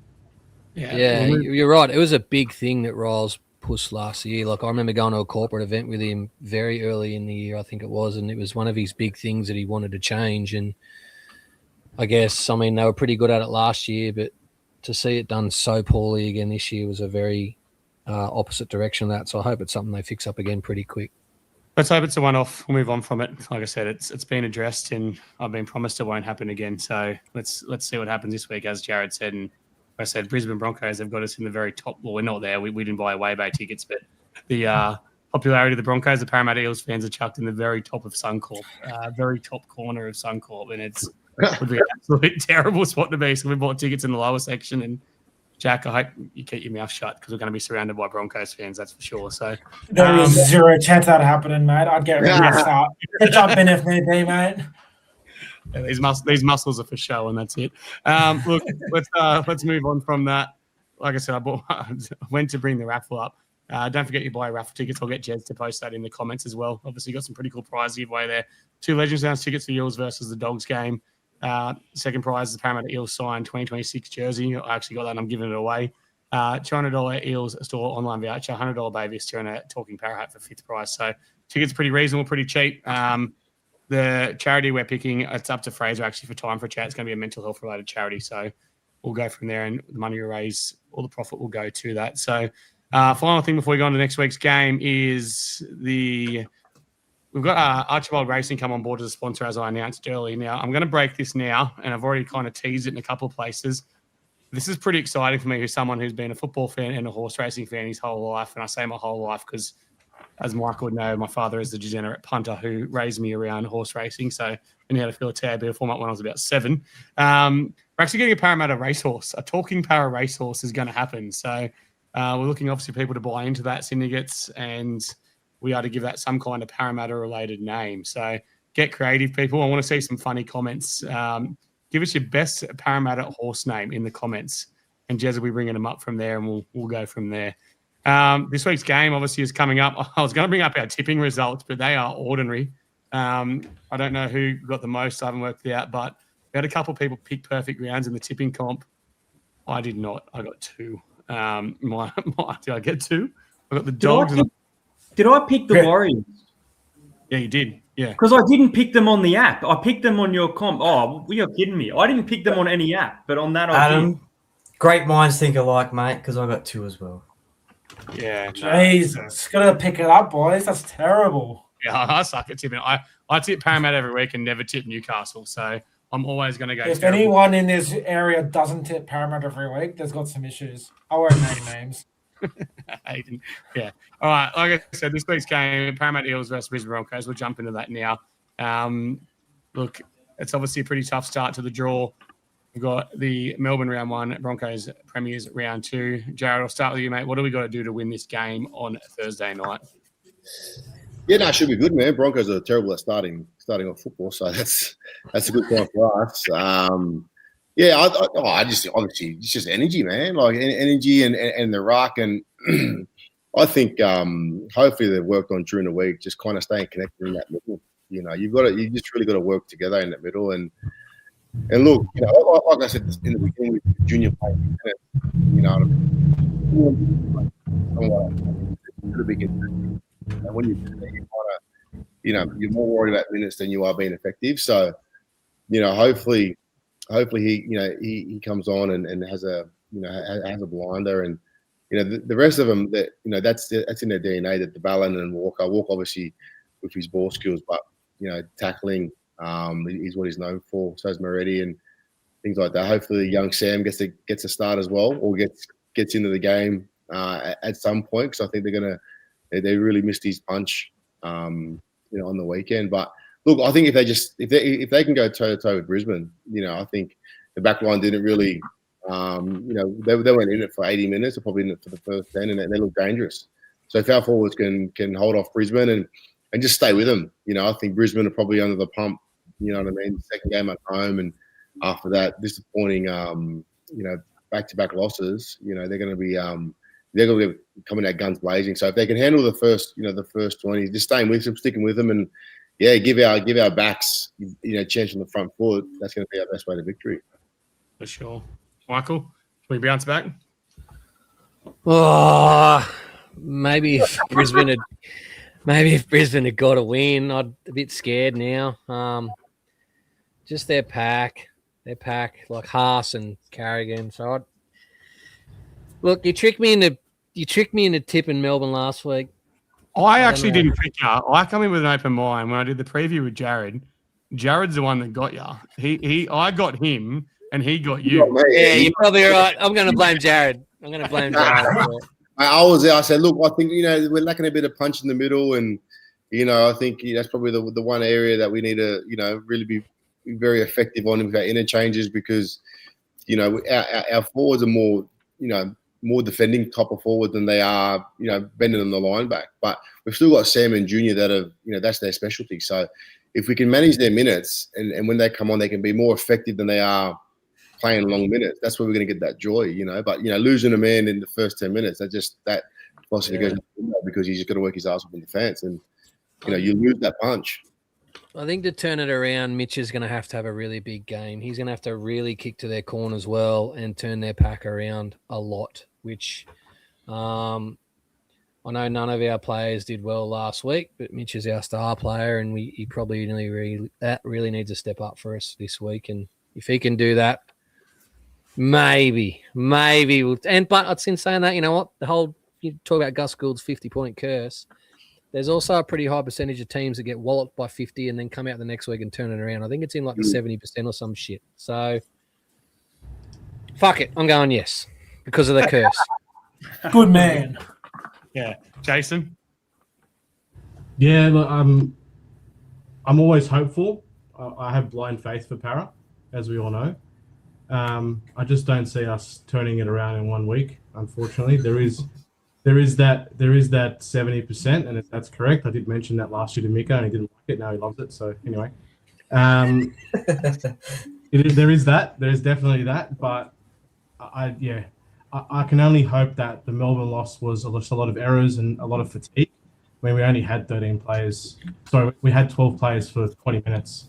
Yeah, you're right. It was a big thing that Riles pushed last year. Like, I remember going to a corporate event with him very early in the year, I think it was, and it was one of his big things that he wanted to change. And I guess, they were pretty good at it last year, but to see it done so poorly again this year was a very opposite direction of that. So I hope it's something they fix up again pretty quick. Let's hope it's a one-off. We'll move on from it. Like I said, it's been addressed, and I've been promised it won't happen again. So let's see what happens this week, as Jared said. And I said, Brisbane Broncos have got us in the very top. Well, we're not there. We didn't buy away bay tickets, but the popularity of the Broncos, the Parramatta Eels fans are chucked in the very top of Suncorp, very top corner of Suncorp, and it would be an absolute terrible spot to be. So we bought tickets in the lower section, and Jack, I hope you keep your mouth shut because we're going to be surrounded by Broncos fans, that's for sure. So there is zero chance that happening, mate. I'd get ready to start. Jump in if need be, mate. Yeah, these muscles are for show, and that's it. Look, let's move on from that. Like I said, I went to bring the raffle up. Don't forget you buy raffle tickets. I'll get Jez to post that in the comments as well. Obviously, got some pretty cool prizes to give away there. 2 Legends Downs tickets for Eels versus the Dogs game. Second prize is the Parramatta Eels signed 2026 jersey. I actually got that and I'm giving it away. $200 Eels store online voucher, $100 baby steer, and a Talking Parra hat for 5th prize. So tickets are pretty reasonable, pretty cheap. The charity we're picking, it's up to Fraser actually for Time for a Chat. It's going to be a mental health related charity. So we'll go from there, and the money we raise, all the profit will go to that. So final thing before we go on to next week's game is we've got Archibald Racing come on board as a sponsor, as I announced earlier. Now, I'm going to break this now, and I've already kind of teased it in a couple of places. This is pretty exciting for me, who's someone who's been a football fan and a horse racing fan his whole life. And I say my whole life because, as Michael would know, my father is the degenerate punter who raised me around horse racing. So I knew how to feel a TAB format when I was about 7. We're actually getting a Parramatta racehorse. A talking Parra racehorse is going to happen. So we're looking, obviously, people to buy into that, syndicates, and we are to give that some kind of Parramatta-related name. So get creative, people. I want to see some funny comments. Give us your best Parramatta horse name in the comments, and Jez will be bringing them up from there, and we'll go from there. This week's game, obviously, is coming up. I was going to bring up our tipping results, but they are ordinary. I don't know who got the most. I haven't worked it out, but we had a couple of people pick perfect rounds in the tipping comp. I did not. I got 2. Did I get 2? I got the Dogs. Did I pick the Warriors? Yeah, you did. Yeah. Because I didn't pick them on the app. I picked them on your comp. Oh, you're kidding me. I didn't pick them on any app, but on that I did. Great minds think alike, mate, because I got 2 as well. Yeah. Jesus. Got to pick it up, boys. That's terrible. Yeah, I suck at tipping. I tip Parramatta every week and never tip Newcastle. So I'm always going to go. If anyone in this area doesn't tip Parramatta every week, there's got some issues. I won't name names. Aiden. Yeah. All right. Like I said, this week's game, Parramatta Eels versus Brisbane Broncos. We'll jump into that now. Look, it's obviously a pretty tough start to the draw. We've got the Melbourne round 1, Broncos Premiers round 2. Jared, I'll start with you, mate. What do we got to do to win this game on Thursday night? Yeah, no, it should be good, man. Broncos are terrible at starting off football, so that's a good point for us. Yeah, I just obviously it's just energy, man. Like energy and the ruck, and I think hopefully they've worked on during the week, just kind of staying connected in that middle. You know, you just really got to work together in that middle, and look, you know, like I said in the beginning with junior playing, you know, and when you do that, you kind of, you know, you're more worried about minutes than you are being effective. So, you know, hopefully he, you know, he comes on and has a blinder, and you know the rest of them, that, you know, that's in their DNA, that the Ballon and Walker obviously with his ball skills, but you know, tackling is what he's known for. So is Moretti and things like that. Hopefully young Sam gets a start as well, or gets into the game at some point, because I think they really missed his punch you know, on the weekend. But look, I think if they can go toe to toe with Brisbane, you know, I think the back line didn't really, you know, they weren't in it for 80 minutes. They're probably in it for the first 10, and they look dangerous. So if our forwards can hold off Brisbane and just stay with them, you know, I think Brisbane are probably under the pump. You know what I mean? Second game at home, and after that, disappointing, you know, back-to-back losses. You know, they're going to be coming out guns blazing. So if they can handle the first 20, just staying with them, sticking with them, and yeah, give our backs, you know, chance on the front foot. That's going to be our best way to victory. For sure. Michael, can we bounce back? Oh, maybe if Brisbane had got a win, I'm a bit scared now. Just their pack like Haas and Carrigan. So look, you tricked me into tipping Melbourne last week. I actually didn't pick you. I come in with an open mind when I did the preview with Jared. Jared's the one that got you. I got him, and he got you. Yeah, you're probably right. I'm going to blame Jared. I was there. I said, look, I think we're lacking a bit of punch in the middle, and I think that's probably the one area that we need to really be very effective on with our interchanges, because our forwards are more defending type of forward than they are bending on the line back. But we've still got Sam and Junior that have that's their specialty. So if we can manage their minutes and when they come on, they can be more effective than they are playing long minutes. That's where we're going to get that joy, But losing a man in the first 10 minutes, that possibly goes because he's just got to work his ass off in defence, and you lose that punch. I think to turn it around, Mitch is going to have a really big game. He's going to have to really kick to their corners well and turn their pack around a lot, which I know none of our players did well last week, but Mitch is our star player, and he probably really needs to step up for us this week. And if he can do that, maybe we'll. But in saying that, you know what? You talk about Gus Gould's 50-point curse. There's also a pretty high percentage of teams that get walloped by 50 and then come out the next week and turn it around. I think it's in like the 70% or some shit. So, fuck it. I'm going yes because of the curse. Good man. Yeah. Jason? Yeah, look, I'm always hopeful. I have blind faith for Parra, as we all know. I just don't see us turning it around in 1 week, unfortunately. There is that 70%, and if that's correct, I did mention that last year to Mika, and he didn't like it. Now he loves it. So anyway, there is that. There is definitely that. But I can only hope that the Melbourne loss was just a lot of errors and a lot of fatigue when we only had 13 players. So we had 12 players for 20 minutes.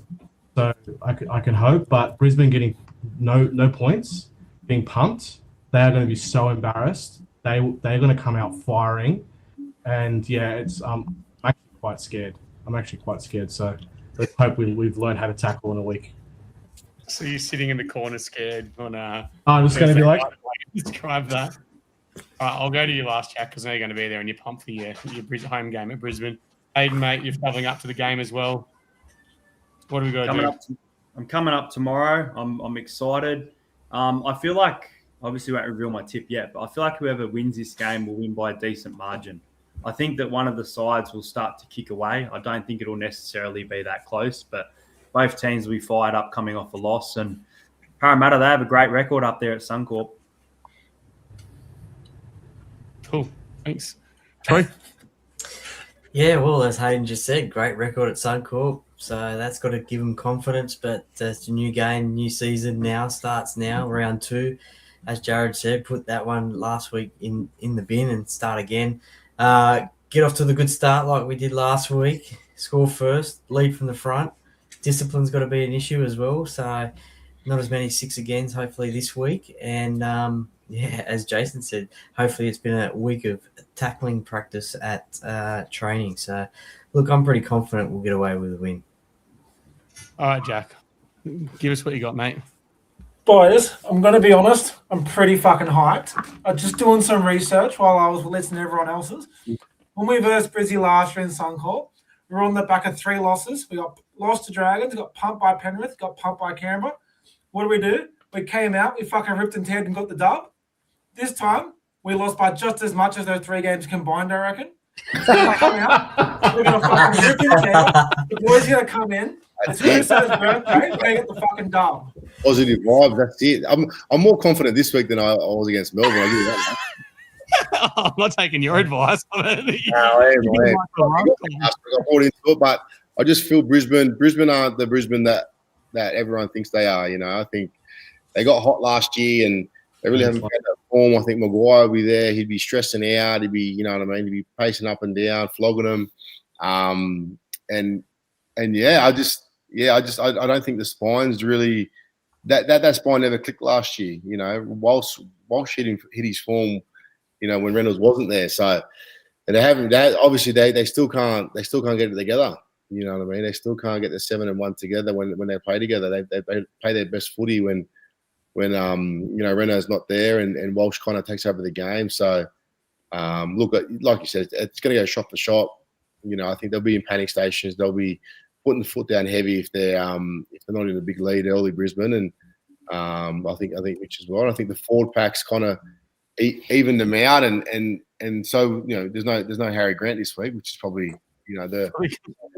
So I can hope, but Brisbane getting no points, being pumped, they are going to be so embarrassed. They're going to come out firing, and I'm actually quite scared. So let's hope we've learned how to tackle in a week. So you're sitting in the corner scared on I'm just going to be like, describe that. All right, I'll go to your last chat because I know you're going to be there and you're pumped for your home game at Brisbane. Hayden, mate, you're travelling up to the game as well. What do we got to do? I'm coming up tomorrow. I'm excited. I feel like, obviously won't reveal my tip yet, but I feel like whoever wins this game will win by a decent margin. I think that one of the sides will start to kick away. I don't think it'll necessarily be that close, but both teams will be fired up coming off a loss. And Parramatta, they have a great record up there at Suncorp. Cool. Thanks. Troy? Yeah, well, as Hayden just said, great record at Suncorp. So that's got to give them confidence. But it's a new game, new season now, starts now, round 2. As Jared said, put that one last week in the bin and start again. Get off to the good start like we did last week. Score first, lead from the front. Discipline's got to be an issue as well. So not as many 6 agains hopefully this week. And, as Jason said, hopefully it's been a week of tackling practice at training. So, look, I'm pretty confident we'll get away with a win. All right, Jack. Give us what you got, mate. Boys, I'm going to be honest. I'm pretty fucking hyped. I'm just doing some research while I was listening to everyone else's. When we versed Brizzy last year in Suncorp, we were on the back of 3 losses. We got lost to Dragons, got pumped by Penrith, got pumped by Canberra. What do? We came out, we fucking ripped and teared and got the dub. This time, we lost by just as much as those 3 games combined, I reckon. So we're going to come out, we're going to fucking rip and tear. The boys are going to come in. It's Chris's birthday. We're going to get the fucking dub. Positive vibes. That's it. I'm more confident this week than I was against Melbourne. I do that. I'm not taking your advice. No, I got bought into it, but I just feel Brisbane aren't the Brisbane that everyone thinks they are. I think they got hot last year and they really haven't found that form. I think Maguire would be there. He'd be stressing out. He'd be, you know what I mean? He'd be pacing up and down, flogging them. I don't think the spine's really that spine never clicked last year. Whilst hit his form, when Reynolds wasn't there. So they haven't. Obviously, they still can't get it together. You know what I mean? They still can't get the 7 and 1 together when they play together. They play their best footy when Reynolds not there and Walsh kind of takes over the game. So look, like you said, it's going to go shot for shot. I think they'll be in panic stations. They'll be putting the foot down heavy if they're not in a big lead early, Brisbane, and I think which is well. I think the forward packs kind of evened them out, and so there's no Harry Grant this week, which is probably the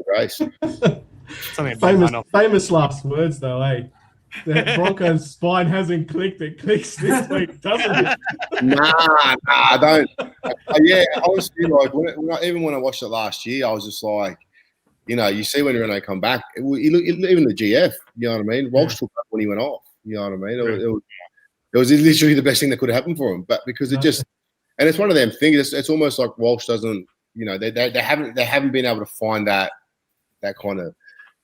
race. famous last words though, eh? The Broncos' spine hasn't clicked. It clicks this week, doesn't it? Nah, I don't. Yeah, honestly, like even when I watched it last year, I was just like, you see when Reno come back, even the GF, you know what I mean? Walsh took up when he went off, you know what I mean? It was literally the best thing that could have happened for him, but because and it's one of them things. It's almost like Walsh doesn't, they haven't been able to find that kind of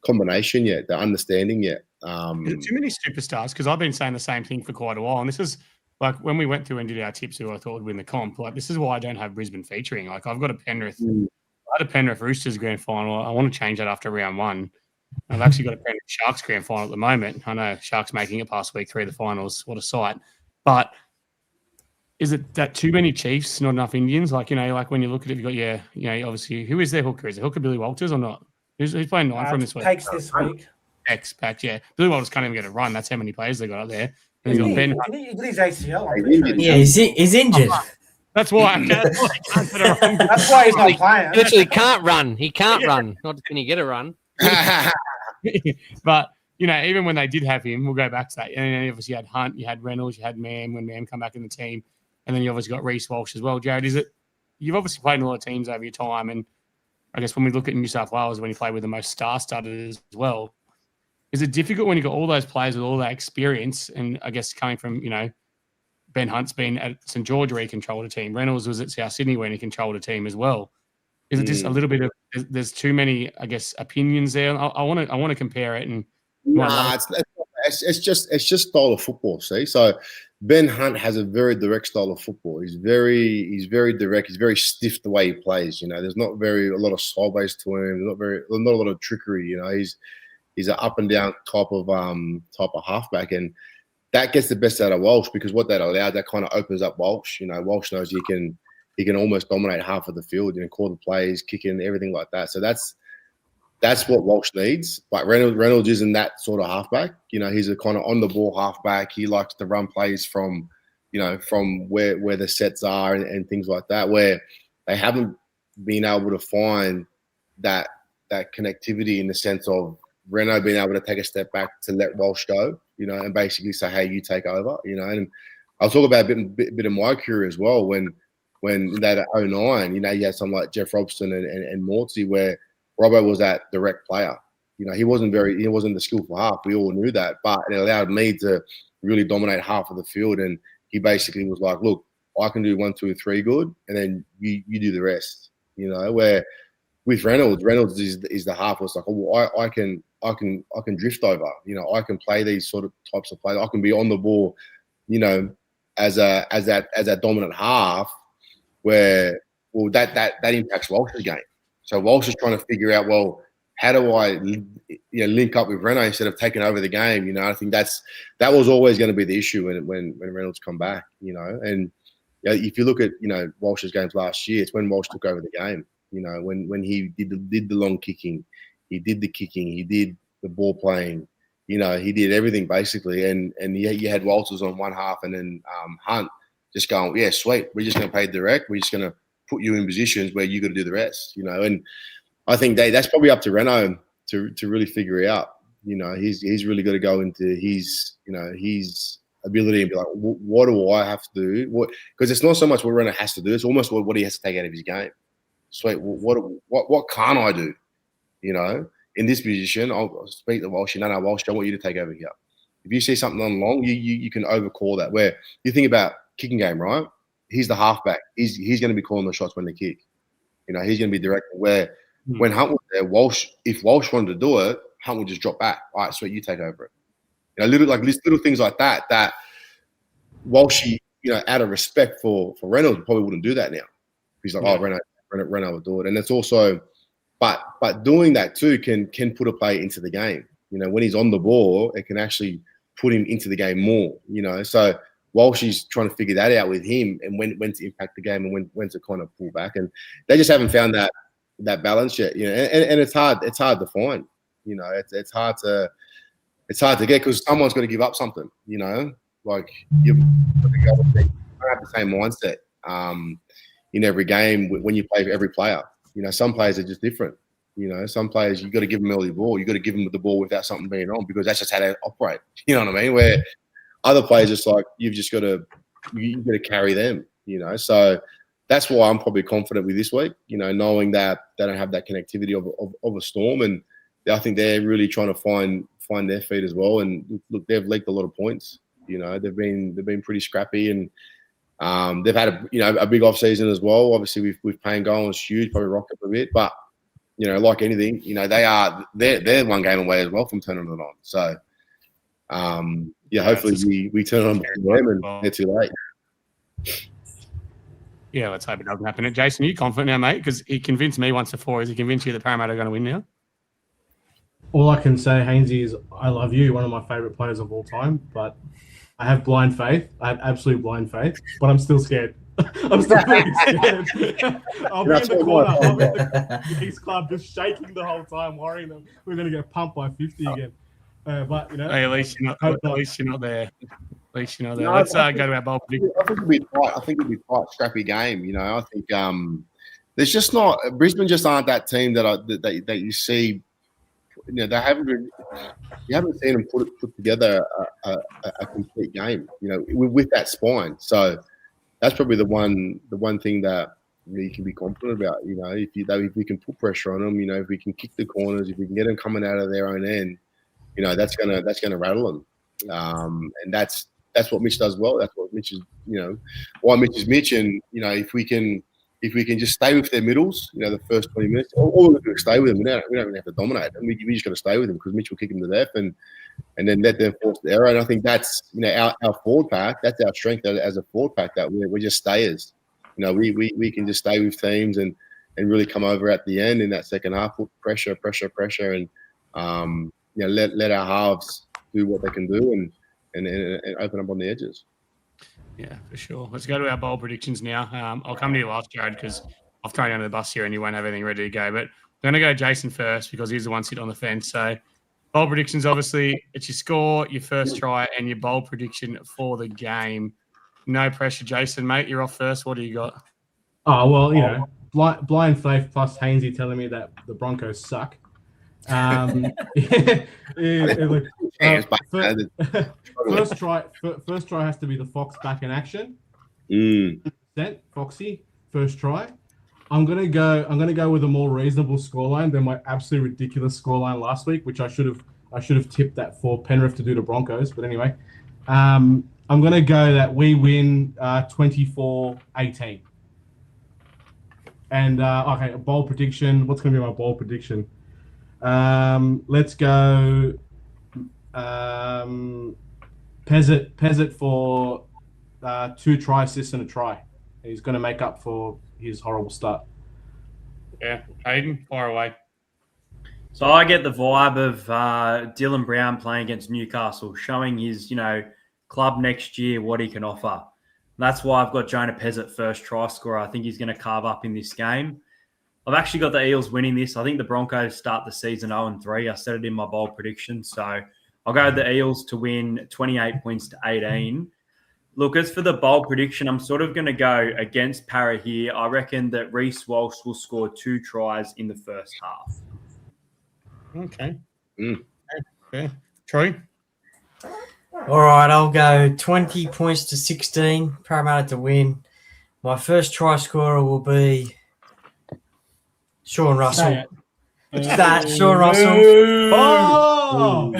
combination yet, the understanding yet. Is it too many superstars? Because I've been saying the same thing for quite a while, and this is like when we went through and did our tips, who I thought would win the comp. Like this is why I don't have Brisbane featuring. Like I've got a Penrith. I had a Penrith Roosters grand final. I want to change that after round one. I've actually got a Penrith Sharks grand final at the moment. I know Sharks making it past week 3 of the finals. What a sight! But is it that too many Chiefs, not enough Indians? Like like when you look at it, you got obviously who is their hooker? Is the hooker Billy Walters or not? Who's playing 9 from this week? Takes this week. X-Pack, yeah. Billy Walters can't even get a run. That's how many players they got up there. And he's got Ben Hunt. He did his ACL. Yeah, he's injured. That's why. That's why he's not playing. He literally can't run. He can't run. Not can he get a run? But even when they did have him, we'll go back to that. And then obviously you had Hunt, you had Reynolds, you had Mam when Mam come back in the team, and then you obviously got Reece Walsh as well. Jared, you've obviously played in a lot of teams over your time, and I guess when we look at New South Wales, when you play with the most star-studded as well, is it difficult when you got all those players with all that experience, and I guess coming from Ben Hunt's been at St George where he controlled a team. Reynolds was at South Sydney when he controlled a team as well. Is it just a little bit of there's too many, I guess, opinions there? I want to compare it and. It's just style of football. See, so Ben Hunt has a very direct style of football. He's very direct. He's very stiff the way he plays. There's not a lot of sideways to him. Not a lot of trickery. He's an up and down type of halfback, and that gets the best out of Walsh because what that allows, that kind of opens up Walsh. Walsh knows he can almost dominate half of the field, call the plays, kicking, everything like that. So that's what Walsh needs. But Reynolds isn't that sort of halfback. He's a kind of on the ball halfback. He likes to run plays from where the sets are and things like that, where they haven't been able to find that connectivity in the sense of Reno being able to take a step back to let Walsh go, and basically say, hey, you take over, and I'll talk about a bit of my career as well when that at 09, you had someone like Jeff Robson and Mortsy where Robbo was that direct player. He wasn't the skillful half. We all knew that, but it allowed me to really dominate half of the field. And he basically was like, look, I can do 1, 2, 3 good, and then you do the rest, where with Reynolds is the half. It's like, oh, I can drift over. I can play these sort of types of plays. I can be on the ball, as that dominant half. Where that impacts Walsh's game. So Walsh is trying to figure out, well, how do I link up with Reno instead of taking over the game? I think that was always going to be the issue when Reynolds come back. And if you look at Walsh's games last year, it's when Walsh took over the game. When he did the long kicking, he did the kicking, he did the ball playing, he did everything basically. And you had Walters on one half and then Hunt just going, yeah, sweet, we're just going to pay direct. We're just going to put you in positions where you got to do the rest, And I think that's probably up to Reno to really figure out. He's really got to go into his ability and be like, what do I have to do? Because it's not so much what Reno has to do; it's almost what he has to take out of his game. Sweet, what can't I do? In this position, I'll speak to Walsh. No, Walsh, I want you to take over here. If you see something on long, you can overcall that. Where you think about kicking game, right? He's the halfback. He's going to be calling the shots when they kick. He's going to be directing. Where when Hunt was there, if Walsh wanted to do it, Hunt would just drop back. All right, sweet, you take over it. Little things like that. That Walsh, out of respect for Reynolds, probably wouldn't do that now. He's like, oh, Reynolds will do it, and it's also, but doing that too can put a player into the game. When he's on the ball, it can actually put him into the game more. So Walsh is trying to figure that out with him and when to impact the game and when to kind of pull back. And they just haven't found that that balance yet. And it's hard to find. It's hard to get because someone's got to give up something. Like you've got to go with have the same mindset in every game when you play for every player. Some players are just different. Some players you got to give them early ball. You got to give them the ball without something being on because that's just how they operate. You know what I mean? Where other players just like you've got to carry them. So that's why I'm probably confident with this week. Knowing that they don't have that connectivity of a Storm, and I think they're really trying to find their feet as well. And look, they've leaked a lot of points. They've been pretty scrappy and. They've had a big off season as well. Obviously, with Payne going was huge, probably rocked up a bit. But like anything, they're one game away as well from turning it on. So hopefully we turn it on before them and they're too late. Yeah, let's hope it doesn't happen. Jason, are you confident now, mate? Because he convinced me once before. Has he convinced you that Parramatta are going to win now? All I can say, Hainsey, is I love you. You're one of my favourite players of all time, but I have blind faith. I have absolute blind faith, but I'm still scared. I'm still really scared. I'll be in the corner. I'll be in the East Club just shaking the whole time, worrying them we're going to get pumped by 50 again. But, hey, at least you're not there. At least you're not there. No, let's go to our bowl prediction. I think it'll be quite a scrappy game. I think there's just not – Brisbane just aren't that team that you see – you haven't seen them put together a complete game, with that spine. So that's probably the one thing that you can be confident about. If we can put pressure on them, if we can kick the corners, if we can get them coming out of their own end, that's gonna rattle them. And that's what Mitch does well. That's what Mitch is. Why Mitch is Mitch. And if we can just stay with their middles, the first 20 minutes, all we do is stay with them. We don't even have to dominate them. We just got to stay with them because Mitch will kick them to death and then let them force the error. And I think that's our forward pack. That's our strength as a forward pack. That we're just stayers. We can just stay with teams and really come over at the end in that second half. Put pressure, and let our halves do what they can do and open up on the edges. Yeah, for sure. Let's go to our bowl predictions now. I'll come to you last, Jared, because I've thrown you under the bus here and you won't have anything ready to go. But I'm going to go Jason first because he's the one sitting on the fence. So bowl predictions, obviously, it's your score, your first try, and your bowl prediction for the game. No pressure, Jason, mate. You're off first. What do you got? Oh, well, blind faith plus Hainsey telling me that the Broncos suck. First try has to be the Fox back in action. Foxy, first try. I'm gonna go with a more reasonable scoreline than my absolutely ridiculous scoreline last week, which I should have tipped that for Penrith to do to Broncos. But anyway, I'm gonna go that we win 24-18. And okay, a bold prediction. What's gonna be my bold prediction? Let's go Pezzett for 2 try assists and a try. He's going to make up for his horrible start. Yeah, Hayden, fire away. So I get the vibe of Dylan Brown playing against Newcastle, showing his club next year what he can offer. That's why I've got Jonah Pezzett first try scorer. I think he's going to carve up in this game. I've actually got the Eels winning this. I think the Broncos start the season 0-3. I said it in my bold prediction. So I'll go with the Eels to win 28 points to 18. Look, as for the bold prediction, I'm sort of going to go against Parra here. I reckon that Reece Walsh will score 2 tries in the first half. Okay. Okay. Troy? All right, I'll go 20 points to 16. Parramatta to win. My first try scorer will be Sean Russell. It's that, Sean Russell. Oh!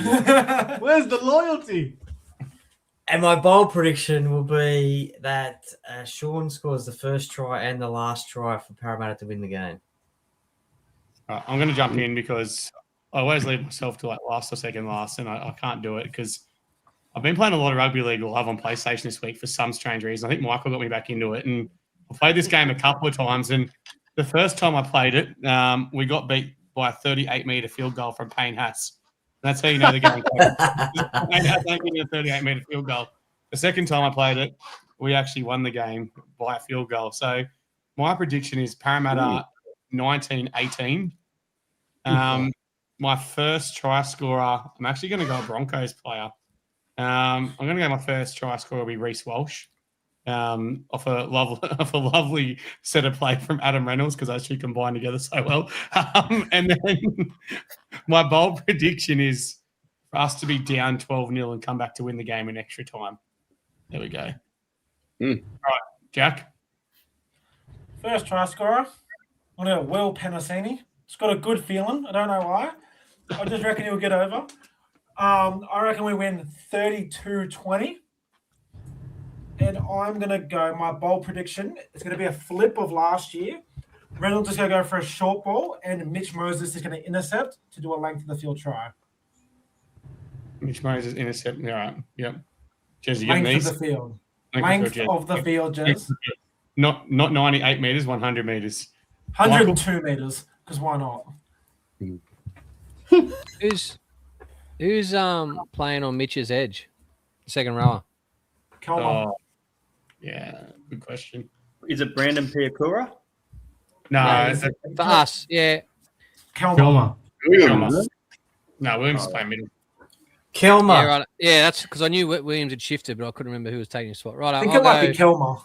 Where's the loyalty? And my bold prediction will be that Sean scores the first try and the last try for Parramatta to win the game. Right, I'm going to jump in because I always leave myself to last or second last, and I can't do it because I've been playing a lot of rugby league live on PlayStation this week for some strange reason. I think Michael got me back into it, and I played this game a couple of times, and the first time I played it, we got beat by a 38-metre field goal from Payne Haas. That's how you know the game. Payne Haas ain't getting a 38-metre field goal. The second time I played it, we actually won the game by a field goal. So my prediction is Parramatta 1918. My first try scorer, I'm actually going to go a Broncos player. I'm going to go my first try scorer will be Reece Walsh. Off a lovely set of play from Adam Reynolds because those two combine together so well. And then my bold prediction is for us to be down 12-0 and come back to win the game in extra time. There we go. All right, Jack. First try scorer, I'm going to Will Penasini. It's got a good feeling. I don't know why. I just reckon he'll get over. I reckon we win 32-20. And I'm going to go, my bold prediction, it's going to be a flip of last year. Reynolds is going to go for a short ball, and Mitch Moses is going to intercept to do a length of the field try. Mitch Moses intercept. All right. Yep. Jez, you Length getting of these? the field. Length of the field, Jez. Not 98 meters, 100 meters. 102 meters, because why not? Who's playing on Mitch's edge? Second rower. Kelma. Yeah, good question. Is it Brandon Piakura? No, For us, yeah. Kelma. No, Williams is playing middle. Kelma. Yeah, right. Yeah, that's because I knew Williams had shifted, but I couldn't remember who was taking his spot. Right, I think it might be Kelma.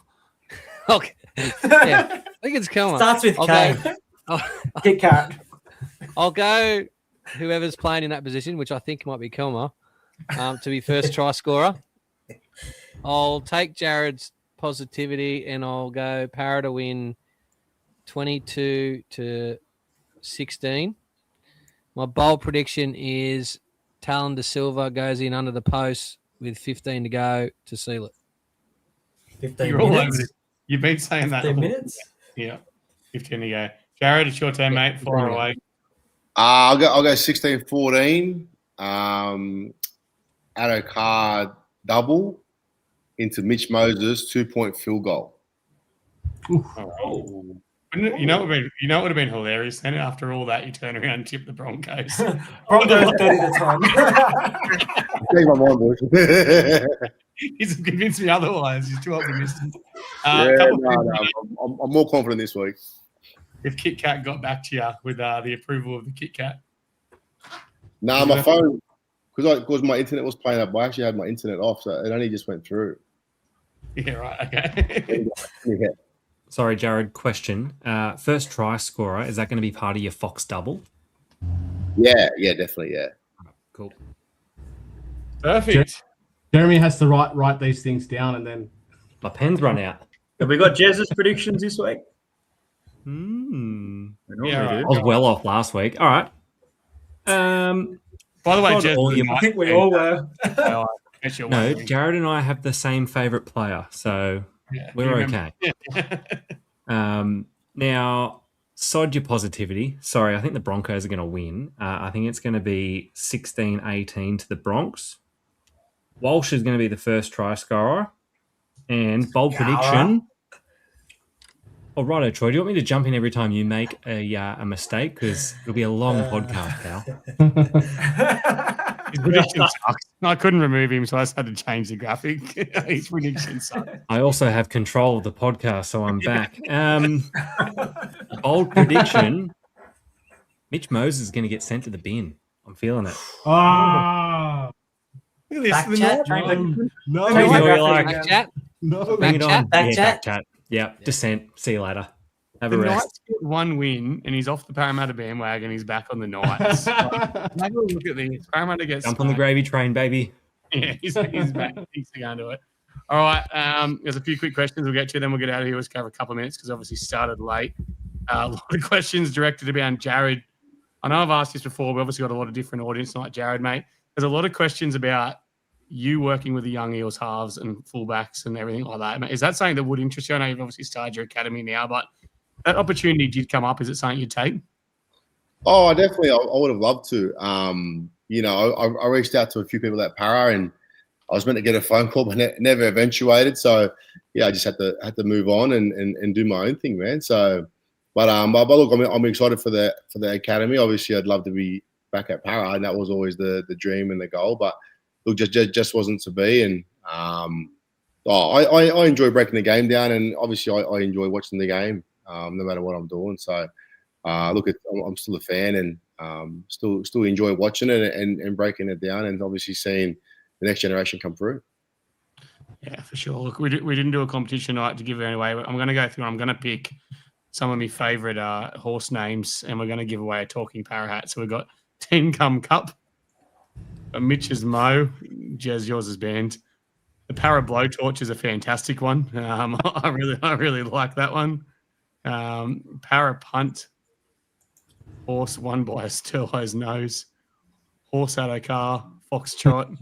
Okay. Yeah, I think it's Kelma. Starts with K. Kit Kat. I'll go whoever's playing in that position, which I think might be Kelma, to be first try scorer. I'll take Jared's positivity and I'll go Parra to win 22-16. My bold prediction is Talon De Silva goes in under the post with 15 to go to seal it. 15 You're all over minutes. this. You've been saying that. 15 minutes. Yeah, 15 to go. Jared, it's your turn, mate. Fire away. I'll go 16-14. Adokar double into Mitch Moses 2-point field goal. Oh. You know what would have been hilarious then? After all that, you turn around and tip the Broncos. Broncos 30-10. Take my mind, boys. He's convinced me otherwise. He's too optimistic. I'm more confident this week. If Kit Kat got back to you with the approval of the Kit Kat. Nah, my phone, because my internet was playing up. I actually had my internet off, so it only just went through. Yeah, right. Okay. Yeah. Sorry, Jared. Question: first try scorer, is that going to be part of your Fox double? Yeah, definitely, yeah. Cool. Perfect. Jeremy has to write these things down and then. My pen's run out. Have we got Jez's predictions this week? We Yeah, right. I was well off last week. All right. By the way, God, Jez, all you I think we all were. No, Jared and I have the same favourite player, so we're okay. Now, sod your positivity. Sorry, I think the Broncos are going to win. I think it's going to be 16-18 to the Bronx. Walsh is going to be the first try scorer. And bold prediction. Oh, righto, Troy. Do you want me to jump in every time you make a mistake? Because it'll be a long podcast, pal. His prediction sucks. I couldn't remove him, so I just had to change the graphic. His prediction sucks. I also have control of the podcast, so I'm back. Bold prediction. Mitch Moses is going to get sent to the bin. I'm feeling it. Look at Back this. chat. No. Bring it on. Back chat. No. Bring it on. Back chat. Back chat. Yeah, descent. See you later. Have The a rest. Knights get one win, and he's off the Parramatta bandwagon. He's back on the Knights. Have a look at these. Parramatta gets Jump on the gravy train, baby. Yeah, he's back. Thinks they're going to it. All right. There's a few quick questions we'll get to. Then we'll get out of here. Let's go for a couple of minutes because obviously started late. A lot of questions directed around Jared. I know I've asked this before. We obviously got a lot of different audience, like Jared, mate. There's a lot of questions about you working with the young Eels halves and fullbacks and everything like that. Is that something that would interest you? I know you've obviously started your academy now, but that opportunity did come up. Is it something you'd take? Oh, definitely. I would have loved to. I reached out to a few people at Parra, and I was meant to get a phone call, but never eventuated. So, yeah, I just had to move on and do my own thing, man. So, but look, I'm excited for the academy. Obviously, I'd love to be back at Parra, and that was always the dream and the goal. But look, just wasn't to be. And I enjoy breaking the game down, and obviously I enjoy watching the game, no matter what I'm doing. So, look, I'm still a fan and still enjoy watching it and breaking it down, and obviously seeing the next generation come through. Yeah, for sure. Look, we didn't do a competition night to give it away. I'm going to go through. I'm going to pick some of my favourite horse names, and we're going to give away a talking Parra hat. So we've got 10 Come Cup, Mitch's Mo, Jez, yours is banned. The Parra Blowtorch is a fantastic one. I really like that one. Parra Punt, horse won by a Sterlo's nose, horse out of car, Foxtrot,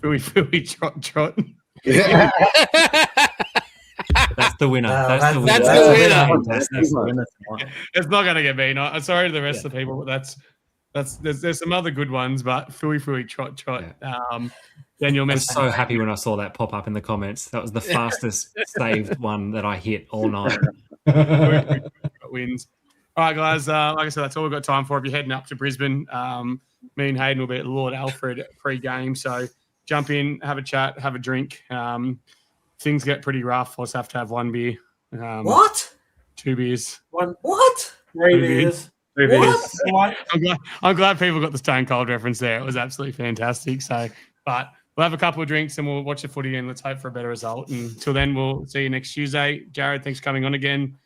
Fooey Trot. Yeah. That's the winner. That's the the winner. That's the winner. It's not going to get me. I'm sorry to the rest of the people, but there's some other good ones, but Fooey Trot. Daniel, I was so happy when I saw that pop up in the comments. That was the fastest saved one that I hit all night. Wins. All right, guys. Like I said, that's all we've got time for. If you're heading up to Brisbane, me and Hayden will be at Lord Alfred pre-game. So jump in, have a chat, have a drink. Things get pretty rough. I'll just have to have one beer. What? 2 beers. What? 3 beers. 3 beers. What? I'm glad people got the Stone Cold reference there. It was absolutely fantastic. So, but we'll have a couple of drinks and we'll watch the footy and let's hope for a better result. And until then, we'll see you next Tuesday. Jared, thanks for coming on again.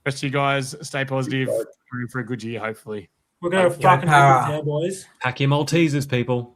Rest of you guys, stay positive. Room for a good year, hopefully. We're going to fucking do it, boys. Pack your Maltesers, people.